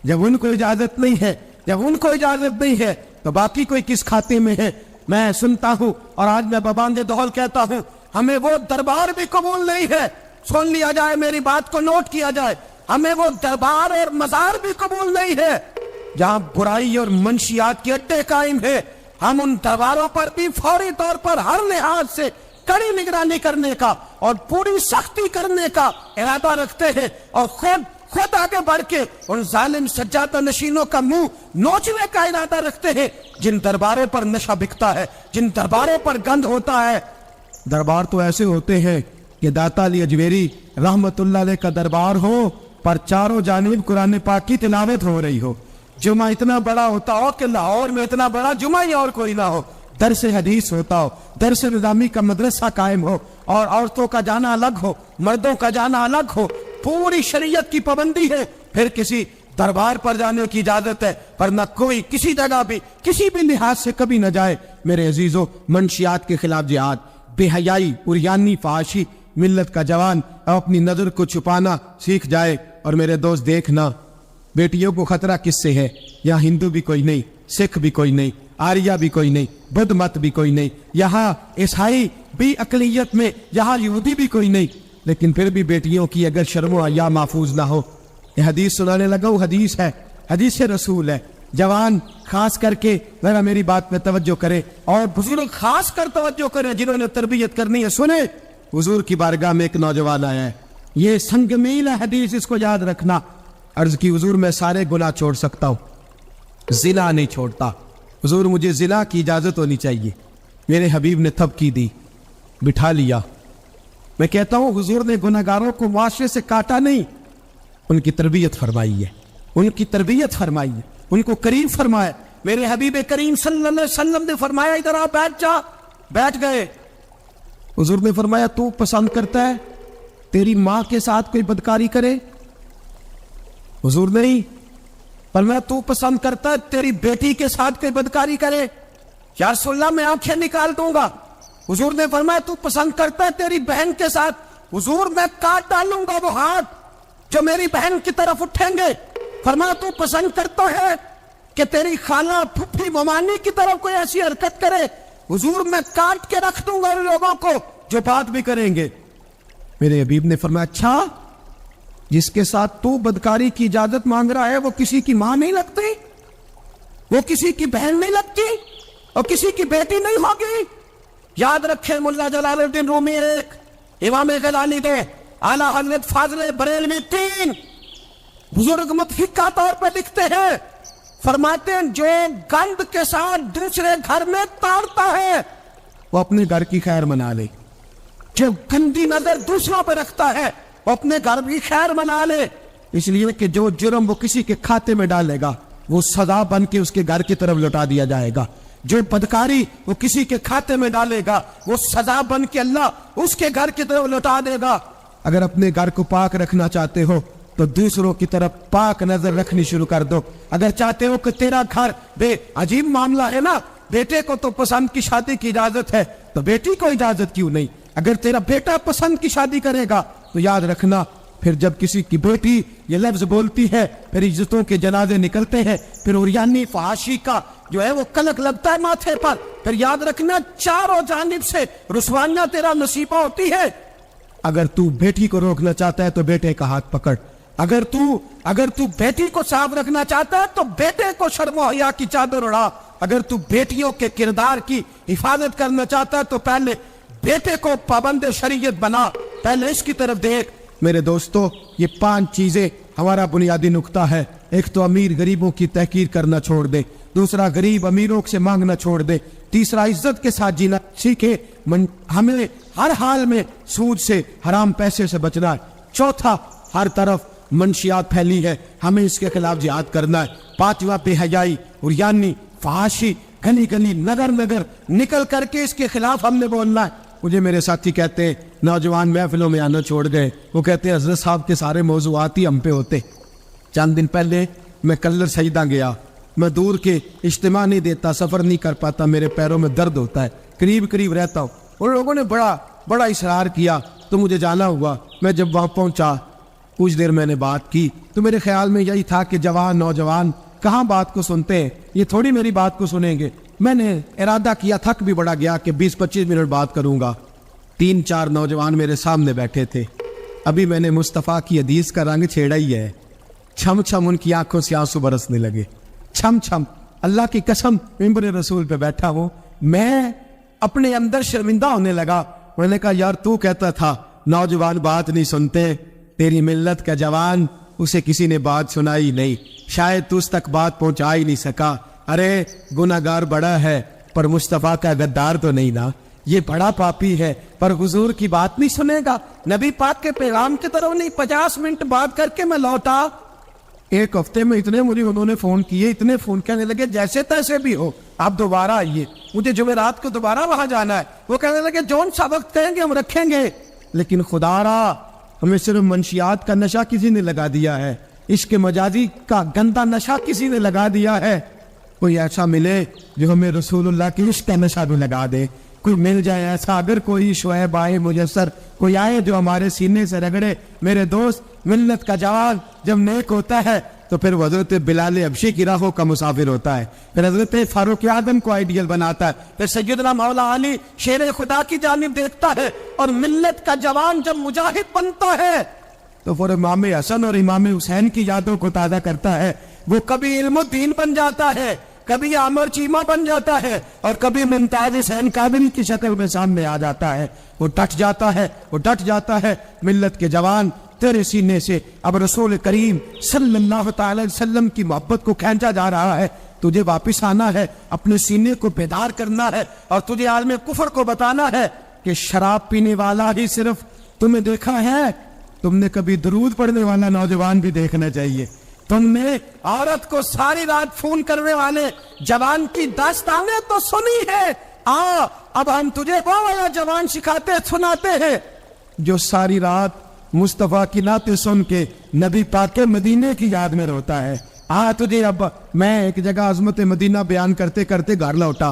جب ان کو اجازت نہیں ہے تو باقی کوئی کس کھاتے میں ہے؟ میں سنتا ہوں اور آج میں بباندے دہل کہتا ہوں, ہمیں وہ دربار بھی قبول نہیں ہے. سن لیا جائے, میری بات کو نوٹ کیا جائے, ہمیں وہ دربار اور مزار بھی قبول نہیں ہے جہاں برائی اور منشیات کے اڈے قائم ہے. ہم ان درباروں پر بھی فوری طور پر ہر لحاظ سے کڑی نگرانی کرنے کا اور پوری سختی کرنے کا ارادہ رکھتے ہیں, اور خود آگے بڑھ کے ان ظالم سجادہ نشینوں کا منہ نوچنے کا ارادہ رکھتے ہیں جن درباروں پر نشہ بکتا ہے, جن درباروں پر گند ہوتا ہے. دربار تو ایسے ہوتے ہیں کہ داتا علی اجویری رحمت اللہ علیہ کا دربار ہو پر چاروں جانب قرآن پاک کی تلاوت ہو رہی ہو. جمعہ اتنا بڑا ہوتا ہو کہ لاہور میں اتنا بڑا جمعہ ہی اور کوئی نہ ہو, درس حدیث ہوتا ہو, درس نظامی کا مدرسہ قائم ہو, اور عورتوں کا جانا الگ ہو, مردوں کا جانا الگ ہو, پوری شریعت کی پابندی ہے. پھر کسی دربار پر جانے کی اجازت ہے, پر نہ کوئی کسی جگہ بھی کسی بھی لحاظ سے کبھی نہ جائے. میرے عزیزو, منشیات کے خلاف جہاد, بے حیائی, عریانی, فحاشی, ملت کا جوان اپنی نظر کو چھپانا سیکھ جائے. اور میرے دوست دیکھنا, بیٹیوں کو خطرہ کس سے ہے؟ یہاں ہندو بھی کوئی نہیں, سکھ بھی کوئی نہیں, آریہ بھی کوئی نہیں, بدھ مت بھی کوئی نہیں, یہاں عیسائی بھی اقلیت میں, یہاں یہودی بھی کوئی نہیں, لیکن پھر بھی بیٹیوں کی اگر شرم و حیا محفوظ نہ ہو. یہ حدیث سنانے لگا, وہ حدیث ہے, حدیث رسول ہے. جوان خاص کر کے ذرا میری بات میں توجہ کرے, اور بزرگ خاص کر توجہ کریں جنہوں نے تربیت کرنی ہے. سنیں, حضور کی بارگاہ میں ایک نوجوان آیا ہے, یہ سنگ میل ہے حدیث, اس کو یاد رکھنا. عرض کی حضور میں سارے گناہ چھوڑ سکتا ہوں, زنا نہیں چھوڑتا. حضور مجھے زنا کی اجازت ہونی چاہیے. میرے حبیب نے تھپکی دی, بٹھا لیا. میں کہتا ہوں حضور نے گناہگاروں کو معاشرے سے کاٹا نہیں, ان کی تربیت فرمائی ہے, ان کی تربیت فرمائی ہے, ان کو قریب فرمایا. میرے حبیب کریم صلی اللہ علیہ وسلم نے فرمایا ادھر آ, بیٹھ جا. بیٹھ گئے. حضور نے فرمایا تو پسند کرتا ہے تیری ماں کے ساتھ کوئی بدکاری کرے؟ حضور نہیں. فرمایا تو پسند کرتا ہے تیری بیٹی کے ساتھ کوئی بدکاری کرے؟ یا رسول اللہ میں آنکھیں نکال دوں گا۔ حضور نے فرمایا تو پسند کرتا ہے تیری بہن کے ساتھ؟ حضور میں کاٹ ڈالوں گا وہ ہاتھ جو میری بہن کی طرف اٹھیں گے۔ فرمایا تو پسند کرتا ہے کہ تیری خالہ پھپھی ممانی کی طرف کوئی ایسی حرکت کرے؟ حضور میں کاٹ کے رکھ دوں گا ان لوگوں کو جو بات بھی کریں گے۔ میرے حبیب نے فرمایا اچھا جس کے ساتھ تو بدکاری کی اجازت مانگ رہا ہے وہ کسی کی ماں نہیں لگتی، وہ کسی کی بہن نہیں لگتی اور کسی کی بیٹی نہیں ہوگی؟ یاد رکھیں ملا جلال الدین رومی ایک، امام غزالی دو، اعلیٰ حضرت فاضل بریلوی تین، بزرگ متفقہ طور پہ لکھتے ہیں، فرماتے ہیں جو گند کے ساتھ دوسرے گھر میں تاڑتا ہے وہ اپنے گھر کی خیر منا لے، جو گندی نظر دوسروں پہ رکھتا ہے وہ اپنے گھر کی خیر منا لے، اس لیے کہ جو جرم وہ کسی کے کھاتے میں ڈالے گا وہ سزا بن کے اس کے گھر کی طرف لوٹا دیا جائے گا، جو بدکاری وہ کسی کے کھاتے میں ڈالے گا وہ سزا بن کے اللہ اس کے گھر کی طرف لوٹا دے گا۔ اگر اپنے گھر کو پاک رکھنا چاہتے ہو تو دوسروں کی طرف پاک نظر رکھنی شروع کر دو۔ اگر چاہتے ہو کہ تیرا گھر بے عجیب معاملہ ہے نا، بیٹے کو تو پسند کی شادی کی اجازت ہے تو بیٹی کو اجازت کیوں نہیں؟ اگر تیرا بیٹا پسند کی شادی کرے گا تو یاد رکھنا پھر جب کسی کی بیٹی یہ لفظ بولتی ہے پھر عزتوں کے جنازے نکلتے ہیں، پھر عریانی فحاشی کا جو ہے وہ کلک لگتا ہے ماتھے پر، پھر یاد رکھنا چاروں جانب سے رسوائیاں تیرا نصیبہ ہوتی ہے۔ اگر تو بیٹی کو روکنا چاہتا ہے تو بیٹے کا ہاتھ پکڑ، اگر تو بیٹی کو صاف رکھنا چاہتا ہے تو بیٹے کو شرم و حیا کی چادر اڑا، اگر تو بیٹیوں کے کردار کی حفاظت کرنا چاہتا ہے تو پہلے بیٹے کو پابند شریعت بنا، پہلے اس کی طرف دیکھ۔ میرے دوستو یہ 5 چیزیں ہمارا بنیادی نقطہ ہے۔ ایک تو امیر غریبوں کی تحقیر کرنا چھوڑ دے، دوسرا غریب امیروں سے مانگنا چھوڑ دے، تیسرا عزت کے ساتھ جینا سیکھے، ہمیں ہر حال میں سود سے حرام پیسے سے بچنا ہے، چوتھا ہر طرف منشیات پھیلی ہے ہمیں اس کے خلاف جہاد کرنا ہے، پانچواں بے حیائی عریانی فحاشی گلی گلی نگر نگر نکل کر کے اس کے خلاف ہم نے بولنا ہے۔ مجھے میرے ساتھی کہتے ہیں نوجوان محفلوں میں آنا چھوڑ گئے، وہ کہتے ہیں حضرت صاحب کے سارے موضوعات ہی ہم پہ ہوتے۔ چند دن پہلے میں کلر سجدہ گیا، میں دور کے اجتماع نہیں دیتا، سفر نہیں کر پاتا، میرے پیروں میں درد ہوتا ہے، قریب رہتا ہوں، ان لوگوں نے بڑا اصرار کیا تو مجھے جانا ہوا۔ میں جب وہاں پہنچا کچھ دیر میں نے بات کی تو میرے خیال میں یہی تھا کہ نوجوان کہاں بات کو سنتے ہیں، یہ تھوڑی میری بات کو سنیں گے۔ میں نے ارادہ کیا، تھک بھی بڑا گیا کہ 20-25 منٹ بات کروں گا۔ 3-4 نوجوان میرے سامنے بیٹھے تھے، ابھی میں نے مصطفیٰ کی حدیث کا رنگ چھیڑا ہی ہے، چھم چھم ان کی آنکھوں سے آنسو برسنے لگے، چھم چھم، اللہ کی قسم ممبر رسول پہ بیٹھا ہوں، میں اپنے اندر شرمندہ ہونے لگا۔ میں نے کہا یار تو کہتا تھا نوجوان بات نہیں سنتے، تیری ملت کا جوان اسے کسی نے بات سنائی نہیں، شاید تو اس تک بات پہنچا ہی نہیں سکا۔ ارے گناہگار بڑا ہے پر مصطفیٰ کا غدار تو نہیں نا، یہ بڑا پاپی ہے پر حضور کی بات نہیں سنے گا، نبی پاک کے پیغام کی طرف نہیں۔ 50 منٹ بات کر کے میں لوٹا، ایک ہفتے میں اتنے مجھے انہوں نے فون کیے، اتنے فون کہنے لگے جیسے تیسے بھی ہو آپ دوبارہ آئیے، مجھے جمعرات کو دوبارہ وہاں جانا ہے۔ وہ کہنے لگے جون سا وقت کہیں گے ہم رکھیں گے، لیکن خدا را ہمیں صرف منشیات کا نشہ کسی نے لگا دیا ہے، عشق مجازی کا گندا نشہ کسی نے لگا دیا ہے۔ کوئی ایسا ملے جو ہمیں رسول اللہ کی عشق کا نشہ بھی لگا دے، کوئی مل جائے ایسا، اگر کوئی شعیب آئے میسر، کوئی آئے جو ہمارے سینے سے رگڑے۔ میرے دوست ملت کا جوان جب نیک ہوتا ہے تو پھر حضرت بلال حبشی کی راہوں کا مسافر ہوتا ہے، پھر حضرت فاروق اعظم کو آئیڈیل بناتا ہے، پھر سیدنا مولا علی شیر خدا کی جانب دیکھتا ہے، اور ملت کا جوان جب مجاہد بنتا ہے تو پھر امام حسن اور امام حسین کی یادوں کو تازہ کرتا ہے۔ وہ کبھی علم الدین بن جاتا ہے، کبھی عامر چیمہ بن جاتا ہے، اور کبھی ممتاز حسین قادری کی شکل میں سامنے آ جاتا ہے۔ وہ ڈٹ جاتا ہے ملت کے جوان تیرے سینے سے اب رسول کریم صلی اللہ تعالی وسلم کی محبت کو کھینچا جا رہا ہے، تجھے واپس آنا ہے، اپنے سینے کو بیدار کرنا ہے، اور تجھے عالم کفر کو بتانا ہے کہ شراب پینے والا ہی صرف تمہیں دیکھا ہے، تم نے کبھی درود پڑھنے والا نوجوان بھی دیکھنا چاہیے۔ تم نے عورت کو ساری رات فون کرنے والے جوان کی داستانیں تو سنی ہے، اب ہم تجھے وہ والا جوان سناتے ہیں جو ساری رات مصطفیٰ کی نعتیں سن کے نبی پاک کے مدینے کی یاد میں روتا ہے۔ تجھے اب میں ایک جگہ عظمت مدینہ بیان کرتے کرتے گھر لوٹا،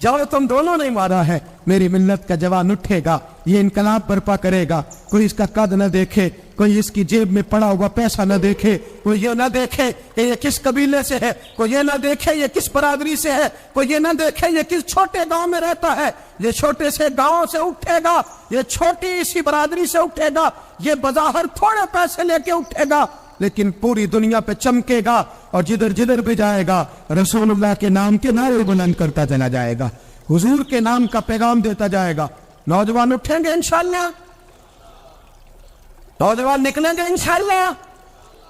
جب تم دونوں نے مارا ہے میری ملت کا جوان اٹھے گا, یہ انقلاب برپا کرے گا. کوئی اس کا قد نہ دیکھے, کوئی اس کی جیب میں پڑا ہوا پیسہ نہ دیکھے, کوئی یہ نہ دیکھے کہ یہ کس قبیلے سے ہے, کوئی یہ نہ دیکھے یہ کس برادری سے ہے, کوئی یہ نہ دیکھے یہ کس چھوٹے گاؤں میں رہتا ہے. یہ چھوٹے سے گاؤں سے اٹھے گا, یہ چھوٹی سی برادری سے اٹھے گا, یہ بظاہر تھوڑے پیسے لے کے اٹھے گا لیکن پوری دنیا پہ چمکے گا, اور جدھر جدھر بھی جائے گا رسول اللہ کے نام کے نعرے بلند کرتا چلا جائے گا, حضور کے نام کا پیغام دیتا جائے گا. نوجوان اٹھیں گے انشاءاللہ, نوجوان نکلیں گے انشاءاللہ.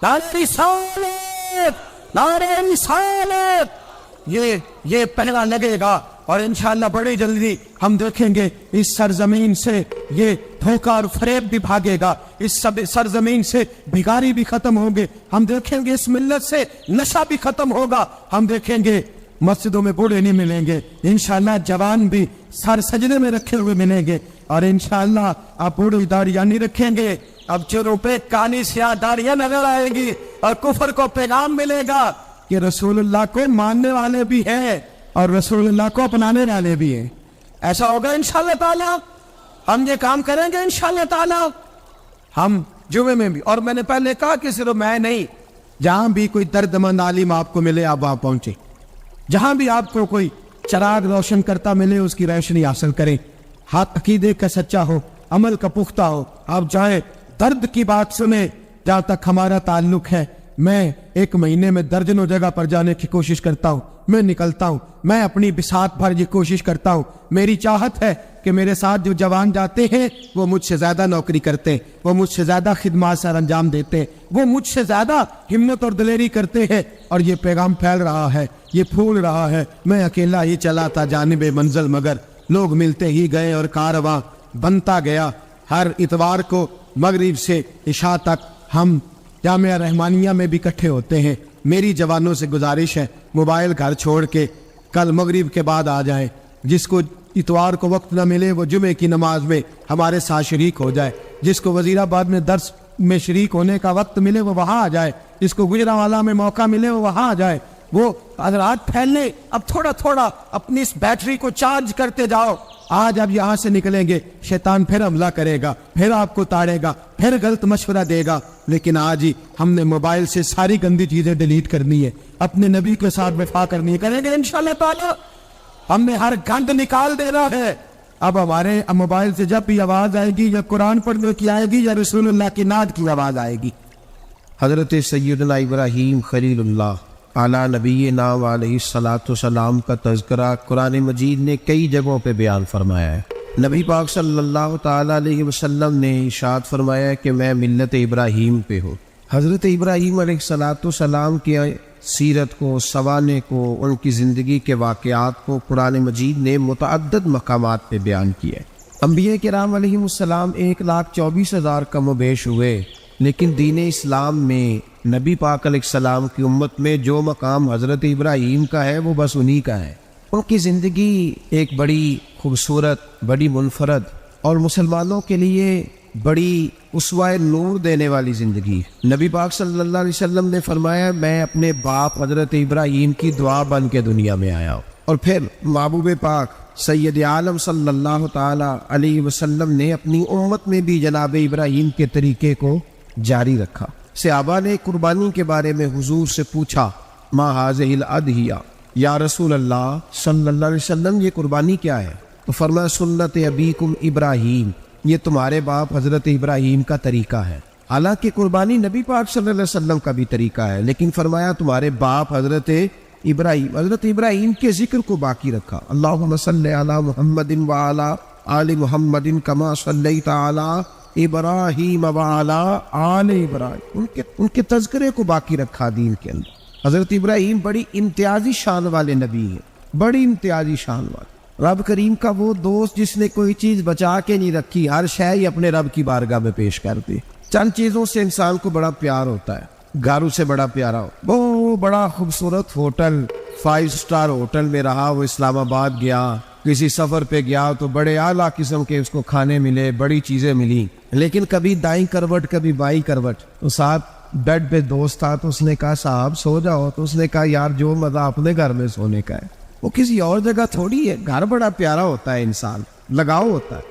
نعرہ رسالت, نعرہ رسالت, یہ پہلا لگے گا, اور انشاءاللہ بڑی جلدی ہم دیکھیں گے اس سرزمین سے یہ دھوکہ اور فریب بھی بھاگے گا, اس سرزمین سے بھکاری بھی ختم ہوں گے, ہم دیکھیں گے اس ملت سے نشہ بھی ختم ہوگا, ہم دیکھیں گے مسجدوں میں بوڑھے نہیں ملیں گے, انشاءاللہ جوان بھی سر سجدے میں رکھے ہوئے ملیں گے, اور انشاءاللہ آپ بوڑھی داڑیاں نہیں رکھیں گے, اب چہروں پہ کالی سیاہ داڑیاں نظر آئیں گی, اور کفر کو پیغام ملے گا کہ رسول اللہ کو ماننے والے بھی ہیں اور رسول اللہ کو اپنانے والے بھی ہیں. ایسا ہوگا انشاءاللہ تعالی, ہم یہ کام کریں گے انشاءاللہ تعالی. ہم جمعے میں بھی, اور میں نے پہلے کہا کہ صرف میں نہیں, جہاں بھی کوئی دردمند عالم آپ کو ملے آپ وہاں پہنچے, جہاں بھی آپ کو کوئی چراغ روشن کرتا ملے اس کی روشنی حاصل کریں. ہاتھ عقیدے کا سچا ہو, عمل کا پختہ ہو, آپ جائیں درد کی بات سنیں. جہاں تک ہمارا تعلق ہے میں ایک مہینے میں درجنوں جگہ پر جانے کی کوشش کرتا ہوں, میں نکلتا ہوں, میں اپنی بساط بھر یہ کوشش کرتا ہوں. میری چاہت ہے کہ میرے ساتھ جو جوان جاتے ہیں وہ مجھ سے زیادہ نوکری کرتے, وہ مجھ سے زیادہ خدمات سر انجام دیتے, وہ مجھ سے زیادہ ہمت اور دلیری کرتے ہیں, اور یہ پیغام پھیل رہا ہے, یہ پھول رہا ہے. میں اکیلا ہی چلا تھا جانب منزل, مگر لوگ ملتے ہی گئے اور کارواں بنتا گیا. ہر اتوار کو مغرب سے عشاء تک ہم جامعہ رحمانیہ میں بھی اکٹھے ہوتے ہیں. میری جوانوں سے گزارش ہے موبائل گھر چھوڑ کے کل مغرب کے بعد آ جائیں. جس کو اتوار کو وقت نہ ملے وہ جمعے کی نماز میں ہمارے ساتھ شریک ہو جائے, جس کو وزیر آباد میں درس میں شریک ہونے کا وقت ملے وہ وہاں آ جائے, جس کو گجرانوالہ میں موقع ملے وہ وہاں آ جائے. وہ حضرات پھیلنے, اب تھوڑا تھوڑا اپنی اس بیٹری کو چارج کرتے جاؤ. آج اب یہاں سے نکلیں گے شیطان پھر حملہ کرے گا, پھر آپ کو تاڑے گا, پھر غلط مشورہ دے گا, لیکن آج ہی ہم نے موبائل سے ساری گندی چیزیں ڈیلیٹ کرنی ہے, اپنے نبی کے ساتھ وفا کرنی ہے, کریں گے انشاءاللہ تعالی. ہم نے ہر گند نکال دینا ہے. اب ہمارے موبائل سے جب بھی آواز آئے گی یا قرآن پڑھنے کی آئے گی یا رسول اللہ کی نعت کی آواز آئے گی. حضرت سیدنا ابراہیم خلیل اللہ اعلی نبینا علیہ الصلوۃ والسلام کا تذکرہ قرآن مجید نے کئی جگہوں پہ بیان فرمایا ہے. نبی پاک صلی اللہ تعالی علیہ وسلم نے ارشاد فرمایا ہے کہ میں ملت ابراہیم پہ ہوں. حضرت ابراہیم علیہ الصلوۃ والسلام کی سیرت کو, سوانح کو, ان کی زندگی کے واقعات کو قرآن مجید نے متعدد مقامات پہ بیان کیا ہے. انبیاء کرام علیہ السلام 1,24,000 کم و بیش ہوئے, لیکن دین اسلام میں نبی پاک علیہ السلام کی امت میں جو مقام حضرت ابراہیم کا ہے وہ بس انہی کا ہے. ان کی زندگی ایک بڑی خوبصورت, بڑی منفرد اور مسلمانوں کے لیے بڑی اسوہ نور دینے والی زندگی. نبی پاک صلی اللہ علیہ وسلم نے فرمایا میں اپنے باپ حضرت ابراہیم کی دعا بن کے دنیا میں آیا ہوں. اور پھر محبوب پاک سید عالم صلی اللہ تعالی علیہ وسلم نے اپنی امت میں بھی جناب ابراہیم کے طریقے کو جاری رکھا. صحابہ نے قربانی کے بارے میں حضور سے پوچھا ما ہذہ الاضحیہ, یا رسول اللہ صلی اللہ علیہ وسلم یہ قربانی کیا ہے؟ تو فرمایا سنت ابیکم ابراہیم, یہ تمہارے باپ حضرت ابراہیم کا طریقہ ہے. حالانکہ قربانی نبی پاک صلی اللہ علیہ وسلم کا بھی طریقہ ہے, لیکن فرمایا تمہارے باپ حضرت ابراہیم کے ذکر کو باقی رکھا. اللہم صلی علی محمد وعلی آل محمد کما صلیت علی ابراہیم وعلی آل ابراہیم, ان کے تذکرے کو باقی رکھا دین کے اندر. حضرت ابراہیم بڑی امتیازی شان والے نبی ہیں, بڑی امتیازی شان والے. رب کریم کا وہ دوست جس نے کوئی چیز بچا کے نہیں رکھی, ہر شے ہی اپنے رب کی بارگاہ میں پیش کر دی. چند چیزوں سے انسان کو بڑا پیار ہوتا ہے, گھر سے بڑا پیارا ہو. وہ بڑا خوبصورت ہوٹل, 5 سٹار ہوٹل میں رہا, وہ اسلام آباد گیا, کسی سفر پہ گیا تو بڑے اعلیٰ قسم کے اس کو کھانے ملے, بڑی چیزیں ملی, لیکن کبھی دائیں کروٹ کبھی بائیں کروٹ. تو ساتھ بیڈ پہ دوست تھا تو اس نے کہا صاحب سو جاؤ, تو اس نے کہا یار جو مزہ اپنے گھر میں سونے کا ہے وہ کسی اور جگہ تھوڑی ہے. گھر بڑا پیارا ہوتا ہے, انسان لگاؤ ہوتا ہے,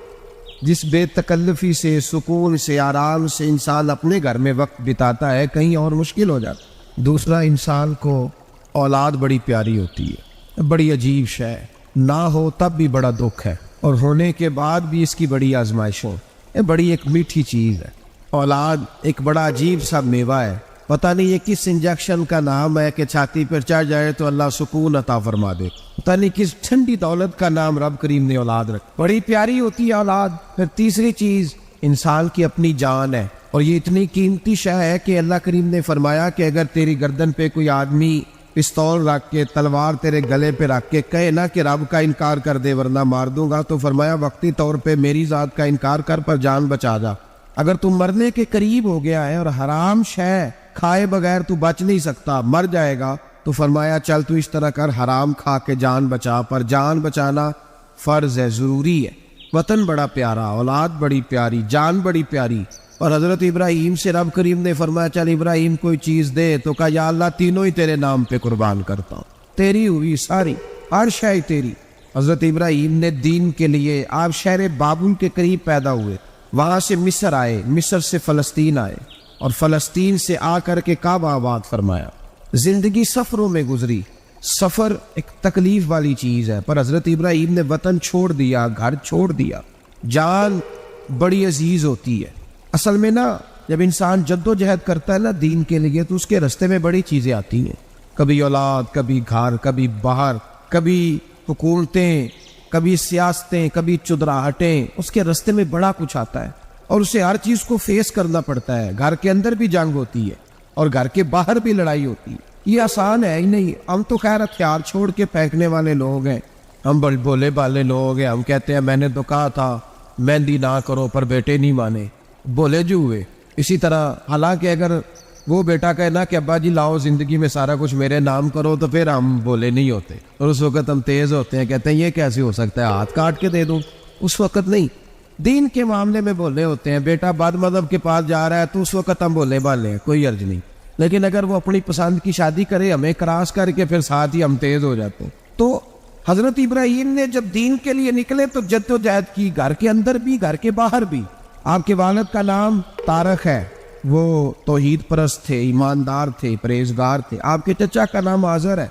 جس بے تکلفی سے, سکون سے, آرام سے انسان اپنے گھر میں وقت بتاتا ہے, کہیں اور مشکل ہو جاتا. دوسرا, انسان کو اولاد بڑی پیاری ہوتی ہے, بڑی عجیب شے ہے, نہ ہو تب بھی بڑا دکھ ہے, اور ہونے کے بعد بھی اس کی بڑی آزمائشوں. یہ بڑی ایک میٹھی چیز ہے. اولاد ایک بڑا عجیب سا میوہ ہے, پتہ نہیں یہ کس انجیکشن کا نام ہے کہ چھاتی پر چڑھ جائے تو اللہ سکون عطا فرما دے. پتہ نہیں کس ٹھنڈی دولت کا نام رب کریم نے اولاد رکھا, بڑی پیاری ہوتی ہے اولاد. پھر تیسری چیز, انسان کی اپنی جان ہے, اور یہ اتنی قیمتی شے ہے کہ اللہ کریم نے فرمایا کہ اگر تیری گردن پہ کوئی آدمی پستول رکھ کے, تلوار تیرے گلے پہ رکھ کے کہے نا کہ رب کا انکار کر دے ورنہ مار دوں گا, تو فرمایا وقتی طور پہ میری ذات کا انکار کر پر جان بچا جا. اگر تم مرنے کے قریب ہو گیا ہے اور حرام شے کھائے بغیر تو بچ نہیں سکتا, مر جائے گا, تو فرمایا چل تو اس طرح کر, حرام کھا کے جان بچا. پر جان بچانا فرض ہے, ضروری ہے. وطن بڑا پیارا, اولاد بڑی پیاری, جان بڑی پیاری. اور حضرت ابراہیم سے رب کریم نے فرمایا چل ابراہیم کوئی چیز دے, تو کہا یا اللہ تینوں ہی تیرے نام پہ قربان کرتا ہوں, تیری ہوئی ساری, ہر شے تیری. حضرت ابراہیم نے دین کے لیے, آپ شہر بابل کے قریب پیدا ہوئے, وہاں سے مصر آئے, مصر سے فلسطین آئے, اور فلسطین سے آ کر کے کعبہ آباد فرمایا. زندگی سفروں میں گزری. سفر ایک تکلیف والی چیز ہے, پر حضرت ابراہیم نے وطن چھوڑ دیا, گھر چھوڑ دیا. جان بڑی عزیز ہوتی ہے. اصل میں نا جب انسان جد و جہد کرتا ہے نا دین کے لیے, تو اس کے رستے میں بڑی چیزیں آتی ہیں. کبھی اولاد, کبھی گھر, کبھی باہر, کبھی حکومتیں, کبھی سیاستیں, کبھی چدراہٹیں. اس کے رستے میں بڑا کچھ آتا ہے, اور اسے ہر چیز کو فیس کرنا پڑتا ہے. گھر کے اندر بھی جنگ ہوتی ہے, اور گھر کے باہر بھی لڑائی ہوتی ہے. یہ آسان ہے ہی نہیں. ہم تو خیر ہتھیار چھوڑ کے پھینکنے والے لوگ ہیں, ہم بڑے بولے بالے لوگ ہیں. ہم کہتے ہیں میں نے تو کہا تھا مہندی نہ کرو, پر بیٹے نہیں مانے, بولے جو ہوئے. اسی طرح حالانکہ اگر وہ بیٹا کہے نا کہ ابا جی لاؤ زندگی میں سارا کچھ میرے نام کرو, تو پھر ہم بولے نہیں ہوتے, اور اس وقت ہم تیز ہوتے ہیں, کہتے ہیں یہ کیسے ہو سکتا ہے, ہاتھ کاٹ کے دے دوں. اس وقت نہیں, دین کے معاملے میں بولے ہوتے ہیں. بیٹا بد مذہب کے پاس جا رہا ہے تو اس وقت ہم بولے بالے ہیں, کوئی عرض نہیں. لیکن اگر وہ اپنی پسند کی شادی کرے, ہمیں کراس کر کے, پھر ساتھ ہی ہم تیز ہو جاتے ہیں. تو حضرت ابراہیم نے جب دین کے لیے نکلے تو جد و جہد کی, گھر کے اندر بھی گھر کے باہر بھی. آپ کے والد کا نام طارق ہے, وہ توحید پرست تھے, ایماندار تھے, پرہیزگار تھے. آپ کے چچا کا نام آزر ہے,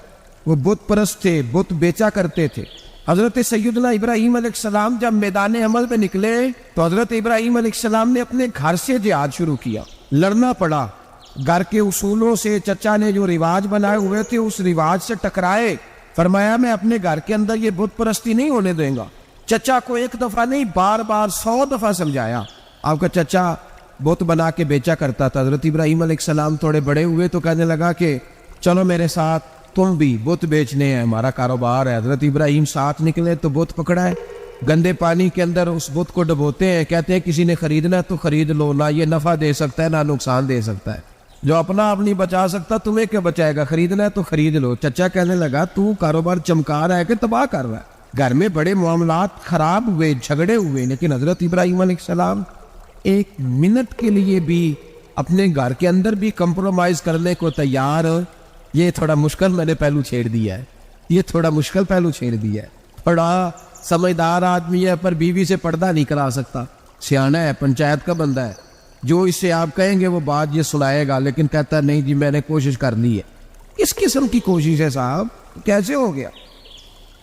وہ بت پرست تھے, بت بیچا کرتے تھے. حضرت سیدنا ابراہیم علیہ السلام جب میدان عمل میں نکلے تو حضرت ابراہیم علیہ السلام نے اپنے گھر سے جہاد شروع کیا. لڑنا پڑا, گھر کے اصولوں سے. چچا نے جو رواج بنائے ہوئے تھے اس رواج سے ٹکرائے. فرمایا میں اپنے گھر کے اندر یہ بت پرستی نہیں ہونے دیں گا. چچا کو ایک دفعہ نہیں, بار بار 100 دفعہ سمجھایا. آپ کا چچا بت بنا کے بیچا کرتا تھا. حضرت ابراہیم علیہ السلام تھوڑے بڑے ہوئے تو کہنے لگا کہ چلو میرے ساتھ, تم بھی بت بیچنے ہیں, ہمارا کاروبار ہے. حضرت ابراہیم ساتھ نکلے تو بت پکڑا ہے, گندے پانی کے اندر اس بت کو ڈبوتے ہیں. کہتے ہیں کسی نے خریدنا تو خرید لو, نہ یہ نفع دے سکتا ہے نہ نقصان دے سکتا ہے. جو اپنا آپ نہیں بچا سکتا تمہیں کیا بچائے گا, خریدنا ہے تو خرید لو. چچا کہنے لگا تو کاروبار چمکا رہا ہے کہ تباہ کر رہا ہے. گھر میں بڑے معاملات خراب ہوئے, جھگڑے ہوئے, لیکن حضرت ابراہیم علیہ السلام ایک منٹ کے لیے بھی اپنے گھر کے اندر بھی کمپرومائز کرنے کو تیار. یہ تھوڑا مشکل میں نے پہلو چھیڑ دیا ہے, یہ تھوڑا مشکل پہلو چھیڑ دیا ہے. بڑا سمجھدار آدمی ہے پر بیوی سے پردہ نہیں کرا سکتا. سیانا ہے, پنچایت کا بندہ ہے, جو اس سے آپ کہیں گے وہ بات یہ سنائے گا, لیکن کہتا نہیں جی میں نے کوشش کر لی ہے. کس قسم کی کوشش ہے صاحب, کیسے ہو گیا؟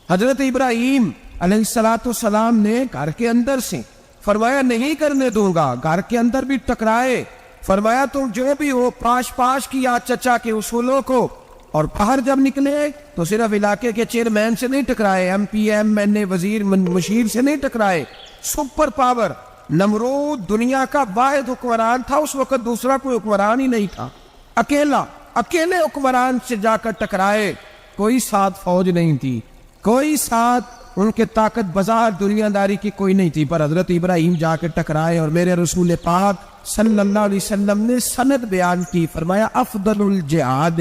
حضرت ابراہیم علیہ السلام نے گھر کے اندر سے فرمایا نہیں کرنے دوں گا. گھر کے اندر بھی ٹکرائے. فرمایا تم جو بھی ہو پاش کیا چچا کے اصولوں کو, اور باہر جب نکلے تو صرف علاقے کے چیئرمین سے نہیں ٹکرائے, ایم پی ایم این اے وزیر مشیر سے نہیں ٹکرائے. سپر پاور نمرود دنیا کا واحد حکمران تھا اس وقت, دوسرا کوئی حکمران ہی نہیں تھا. اکیلے حکمران سے جا کر ٹکرائے. کوئی ساتھ فوج نہیں تھی, کوئی ساتھ ان کے طاقت بازار دنیا داری کی کوئی نہیں تھی, پر حضرت ابراہیم جا کے ٹکرائے. اور میرے رسول پاک صلی اللہ علیہ وسلم نے سند بیان کی, فرمایا افضل الجہاد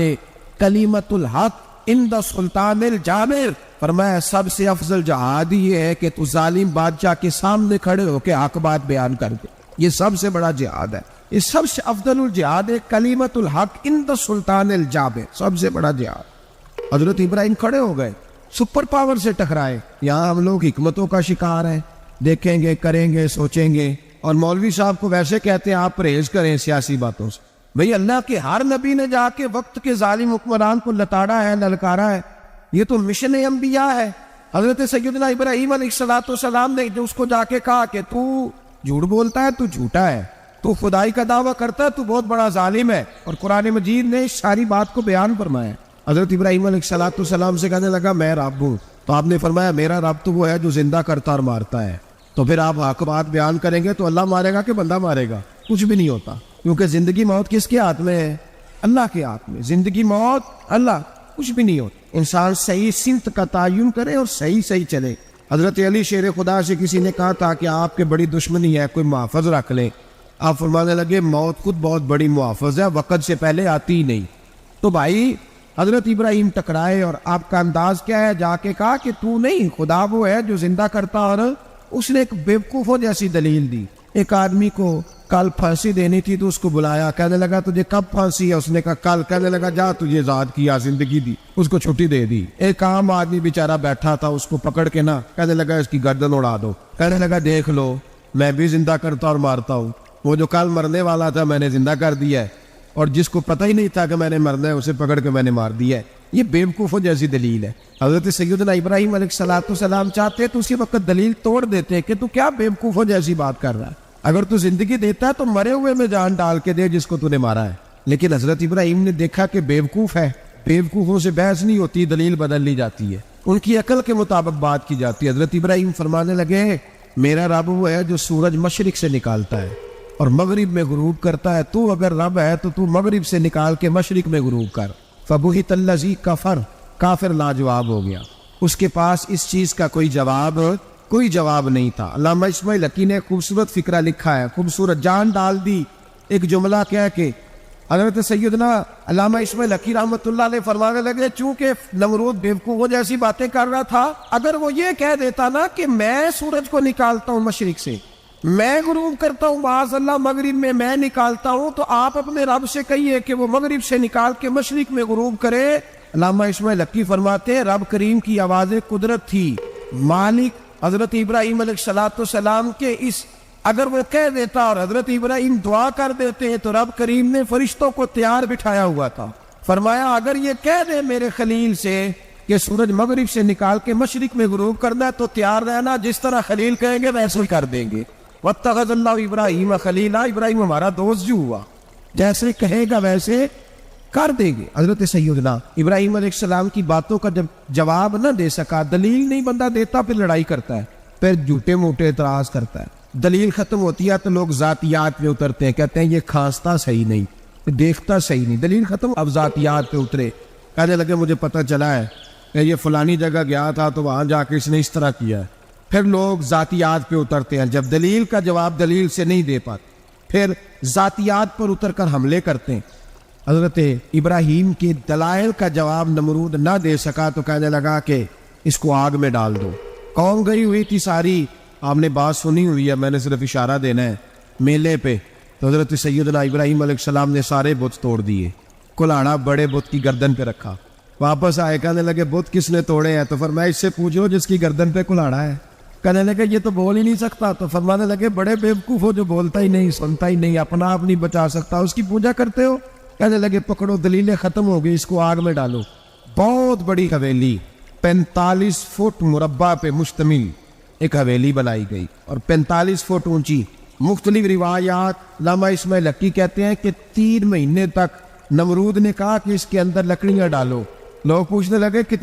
کلمۃ الحق عند سلطان الجابر. فرمایا سب سے افضل جہاد یہ ہے کہ تو ظالم بادشاہ کے سامنے کھڑے ہو کے حق بات بیان کر دے. یہ سب سے بڑا جہاد ہے, یہ سب سے افضل الجہاد ہے کلمۃ الحق عند سلطان الجابر, سب سے بڑا جہاد. حضرت ابراہیم کھڑے ہو گئے, سپر پاور سے ٹکرائے. یہاں ہم لوگ حکمتوں کا شکار ہیں, دیکھیں گے, کریں گے, سوچیں گے, اور مولوی صاحب کو ویسے کہتے ہیں آپ پرہیز کریں سیاسی باتوں سے. بھئی اللہ کے ہر نبی نے جا کے وقت کے ظالم حکمران کو لتاڑا ہے, للکارا ہے. یہ تو مشن انبیاء ہے. حضرت سیدنا ابراہیم علیہ السلام نے جو اس کو جا کے کہا کہ تو جھوٹ بولتا ہے, تو جھوٹا ہے, تو خدائی کا دعویٰ کرتا ہے, تو بہت بڑا ظالم ہے. اور قرآن مجید نے اس ساری بات کو بیان فرمایا. حضرت ابراہیم علیہ السلام سے کہنے لگا میں رب ہوں. تو آپ نے فرمایا میرا رب تو وہ ہے جو زندہ کرتا اور مارتا ہے. تو پھر آپ حق بات بیان کریں گے تو اللہ مارے گا کہ بندہ مارے گا؟ کچھ بھی نہیں ہوتا, کیونکہ زندگی موت کس کے ہاتھ میں ہے؟ اللہ کے ہاتھ میں. زندگی موت اللہ, کچھ بھی نہیں ہوتا. انسان صحیح سمت کا تعین کرے اور صحیح چلے. حضرت علی شیر خدا سے کسی نے کہا تھا کہ آپ کے بڑی دشمنی ہے, کوئی محافظ رکھ لیں. آپ فرمانے لگے موت خود بہت بڑی محافظ ہے, وقت سے پہلے آتی ہی نہیں. تو بھائی حضرت ابراہیم ٹکرائے اور آپ کا انداز کیا ہے؟ جا کے کہا کہ تو نہیں, خدا وہ ہے جو زندہ کرتا. اور اس نے ایک بیوقوفوں جیسی دلیل دی. ایک آدمی کو کل پھانسی دینی تھی تو اس کو بلایا, کہنے لگا تجھے کب پھانسی ہے؟ اس نے کہا کل. کہنے لگا جا تجھے آزاد کیا, زندگی دی, اس کو چھٹی دے دی. ایک عام آدمی بیچارہ بیٹھا تھا, اس کو پکڑ کے نا کہنے لگا اس کی گردن اڑا دو. کہنے لگا دیکھ لو میں بھی زندہ کرتا اور مارتا ہوں. وہ جو کل مرنے والا تھا میں نے زندہ کر دیا ہے, اور جس کو پتہ ہی نہیں تھا کہ میں نے مرنا ہے اسے پکڑ کے میں نے مار دیا ہے. یہ بیوقوفوں جیسی دلیل ہے. حضرت سیدنا ابراہیم علیہ السلام چاہتے تو اسی وقت دلیل توڑ دیتے کہ تو کیا بیوقوفوں جیسی بات کر رہا ہے, اگر تو زندگی دیتا ہے تو مرے ہوئے میں جان ڈال کے دے جس کو تو نے مارا ہے. لیکن حضرت ابراہیم نے دیکھا کہ بیوقوف ہے, بیوقوفوں سے بحث نہیں ہوتی, دلیل بدل لی جاتی ہے, ان کی عقل کے مطابق بات کی جاتی ہے. حضرت ابراہیم فرمانے لگے میرا رب وہ ہے جو سورج مشرق سے نکالتا ہے اور مغرب میں غروب کرتا ہے. تو اگر رب ہے تو مغرب سے نکال کے مشرق میں غروب کر. فبہت الذی کفر, کافر لاجواب ہو گیا, اس کے پاس اس چیز کا کوئی جواب نہیں تھا. علامہ اسماعیل حقی نے خوبصورت فکرہ لکھا ہے, خوبصورت جان ڈال دی ایک جملہ کہہ کے. حضرت سیدنا علامہ اسماعیل حقی رحمۃ اللہ علیہ فرمانے لگے چونکہ نمرود بیوقوفوں جیسی باتیں کر رہا تھا, اگر وہ یہ کہہ دیتا نا کہ میں سورج کو نکالتا ہوں مشرق سے, میں غروب کرتا ہوں معاذ اللہ مغرب میں نکالتا ہوں, تو آپ اپنے رب سے کہیے کہ وہ مغرب سے نکال کے مشرق میں غروب کرے. علامہ اسماعیل حقی فرماتے ہیں رب کریم کی آواز قدرت تھی, مالک حضرت ابراہیم علیہ السلام کے اس, اگر وہ کہہ دیتا اور حضرت ابراہیم دعا کر دیتے ہیں تو رب کریم نے فرشتوں کو تیار بٹھایا ہوا تھا. فرمایا اگر یہ کہہ دے میرے خلیل سے کہ سورج مغرب سے نکال کے مشرق میں غروب کرنا ہے تو تیار رہنا, جس طرح خلیل کہیں گے ویسے ہی کر دیں گے. واتخذ اللہ ابراہیم خلیلا, ابراہیم ہمارا دوست جو ہوا, جیسے کہے گا ویسے کر دیں گے. حضرت سیدنا ابراہیم علیہ السلام کی باتوں کا جب جواب نہ دے سکا, دلیل نہیں بندہ دیتا, پھر لڑائی کرتا ہے, پھر جھوٹے موٹے اعتراض کرتا ہے. دلیل ختم ہوتی ہے تو لوگ ذاتیات پہ اترتے ہیں, کہتے ہیں یہ کھانستا صحیح نہیں, دیکھتا صحیح نہیں. دلیل ختم, اب ذاتیات پہ اترے, کہنے لگے مجھے پتہ چلا ہے کہ یہ فلانی جگہ گیا تھا تو وہاں جا کے اس نے اس طرح کیا ہے. پھر لوگ ذاتیات پہ اترتے ہیں, جب دلیل کا جواب دلیل سے نہیں دے پاتے پھر ذاتیات پر اتر کر حملے کرتے ہیں. حضرت ابراہیم کے دلائل کا جواب نمرود نہ دے سکا تو کہنے لگا کہ اس کو آگ میں ڈال دو. قوم گئی ہوئی تھی ساری, آپ نے بات سنی ہوئی ہے, میں نے صرف اشارہ دینا ہے. میلے پہ تو حضرت سیدنا ابراہیم علیہ السلام نے سارے بت توڑ دیے, کلاڑا بڑے بت کی گردن پہ رکھا. واپس آئے, کہنے لگے بت کس نے توڑے ہیں؟ تو فرمایا اس سے پوچھو جس کی گردن پہ کلاڑا ہے. کہنے لگے یہ تو بول ہی نہیں سکتا. تو فرمانے لگے بڑے بیوقوف ہو جو بولتا ہی نہیں, سنتا ہی نہیں, اپنا آپ نہیں بچا سکتا, اس کی پوجا کرتے ہو. کہنے لگے پکڑو, دلیلیں ختم ہو گئی, اس کو آگ میں ڈالو. بہت بڑی حویلی 45 فٹ مربع پہ مشتمل ایک حویلی بنائی گئی اور 45 فٹ اونچی. مختلف روایات علامہ اسماعیل حقی کہتے ہیں کہ 3 مہینے تک نمرود نے کہا کہ اس کے اندر لکڑیاں ڈالو. لوگ پوچھنے لگے کہ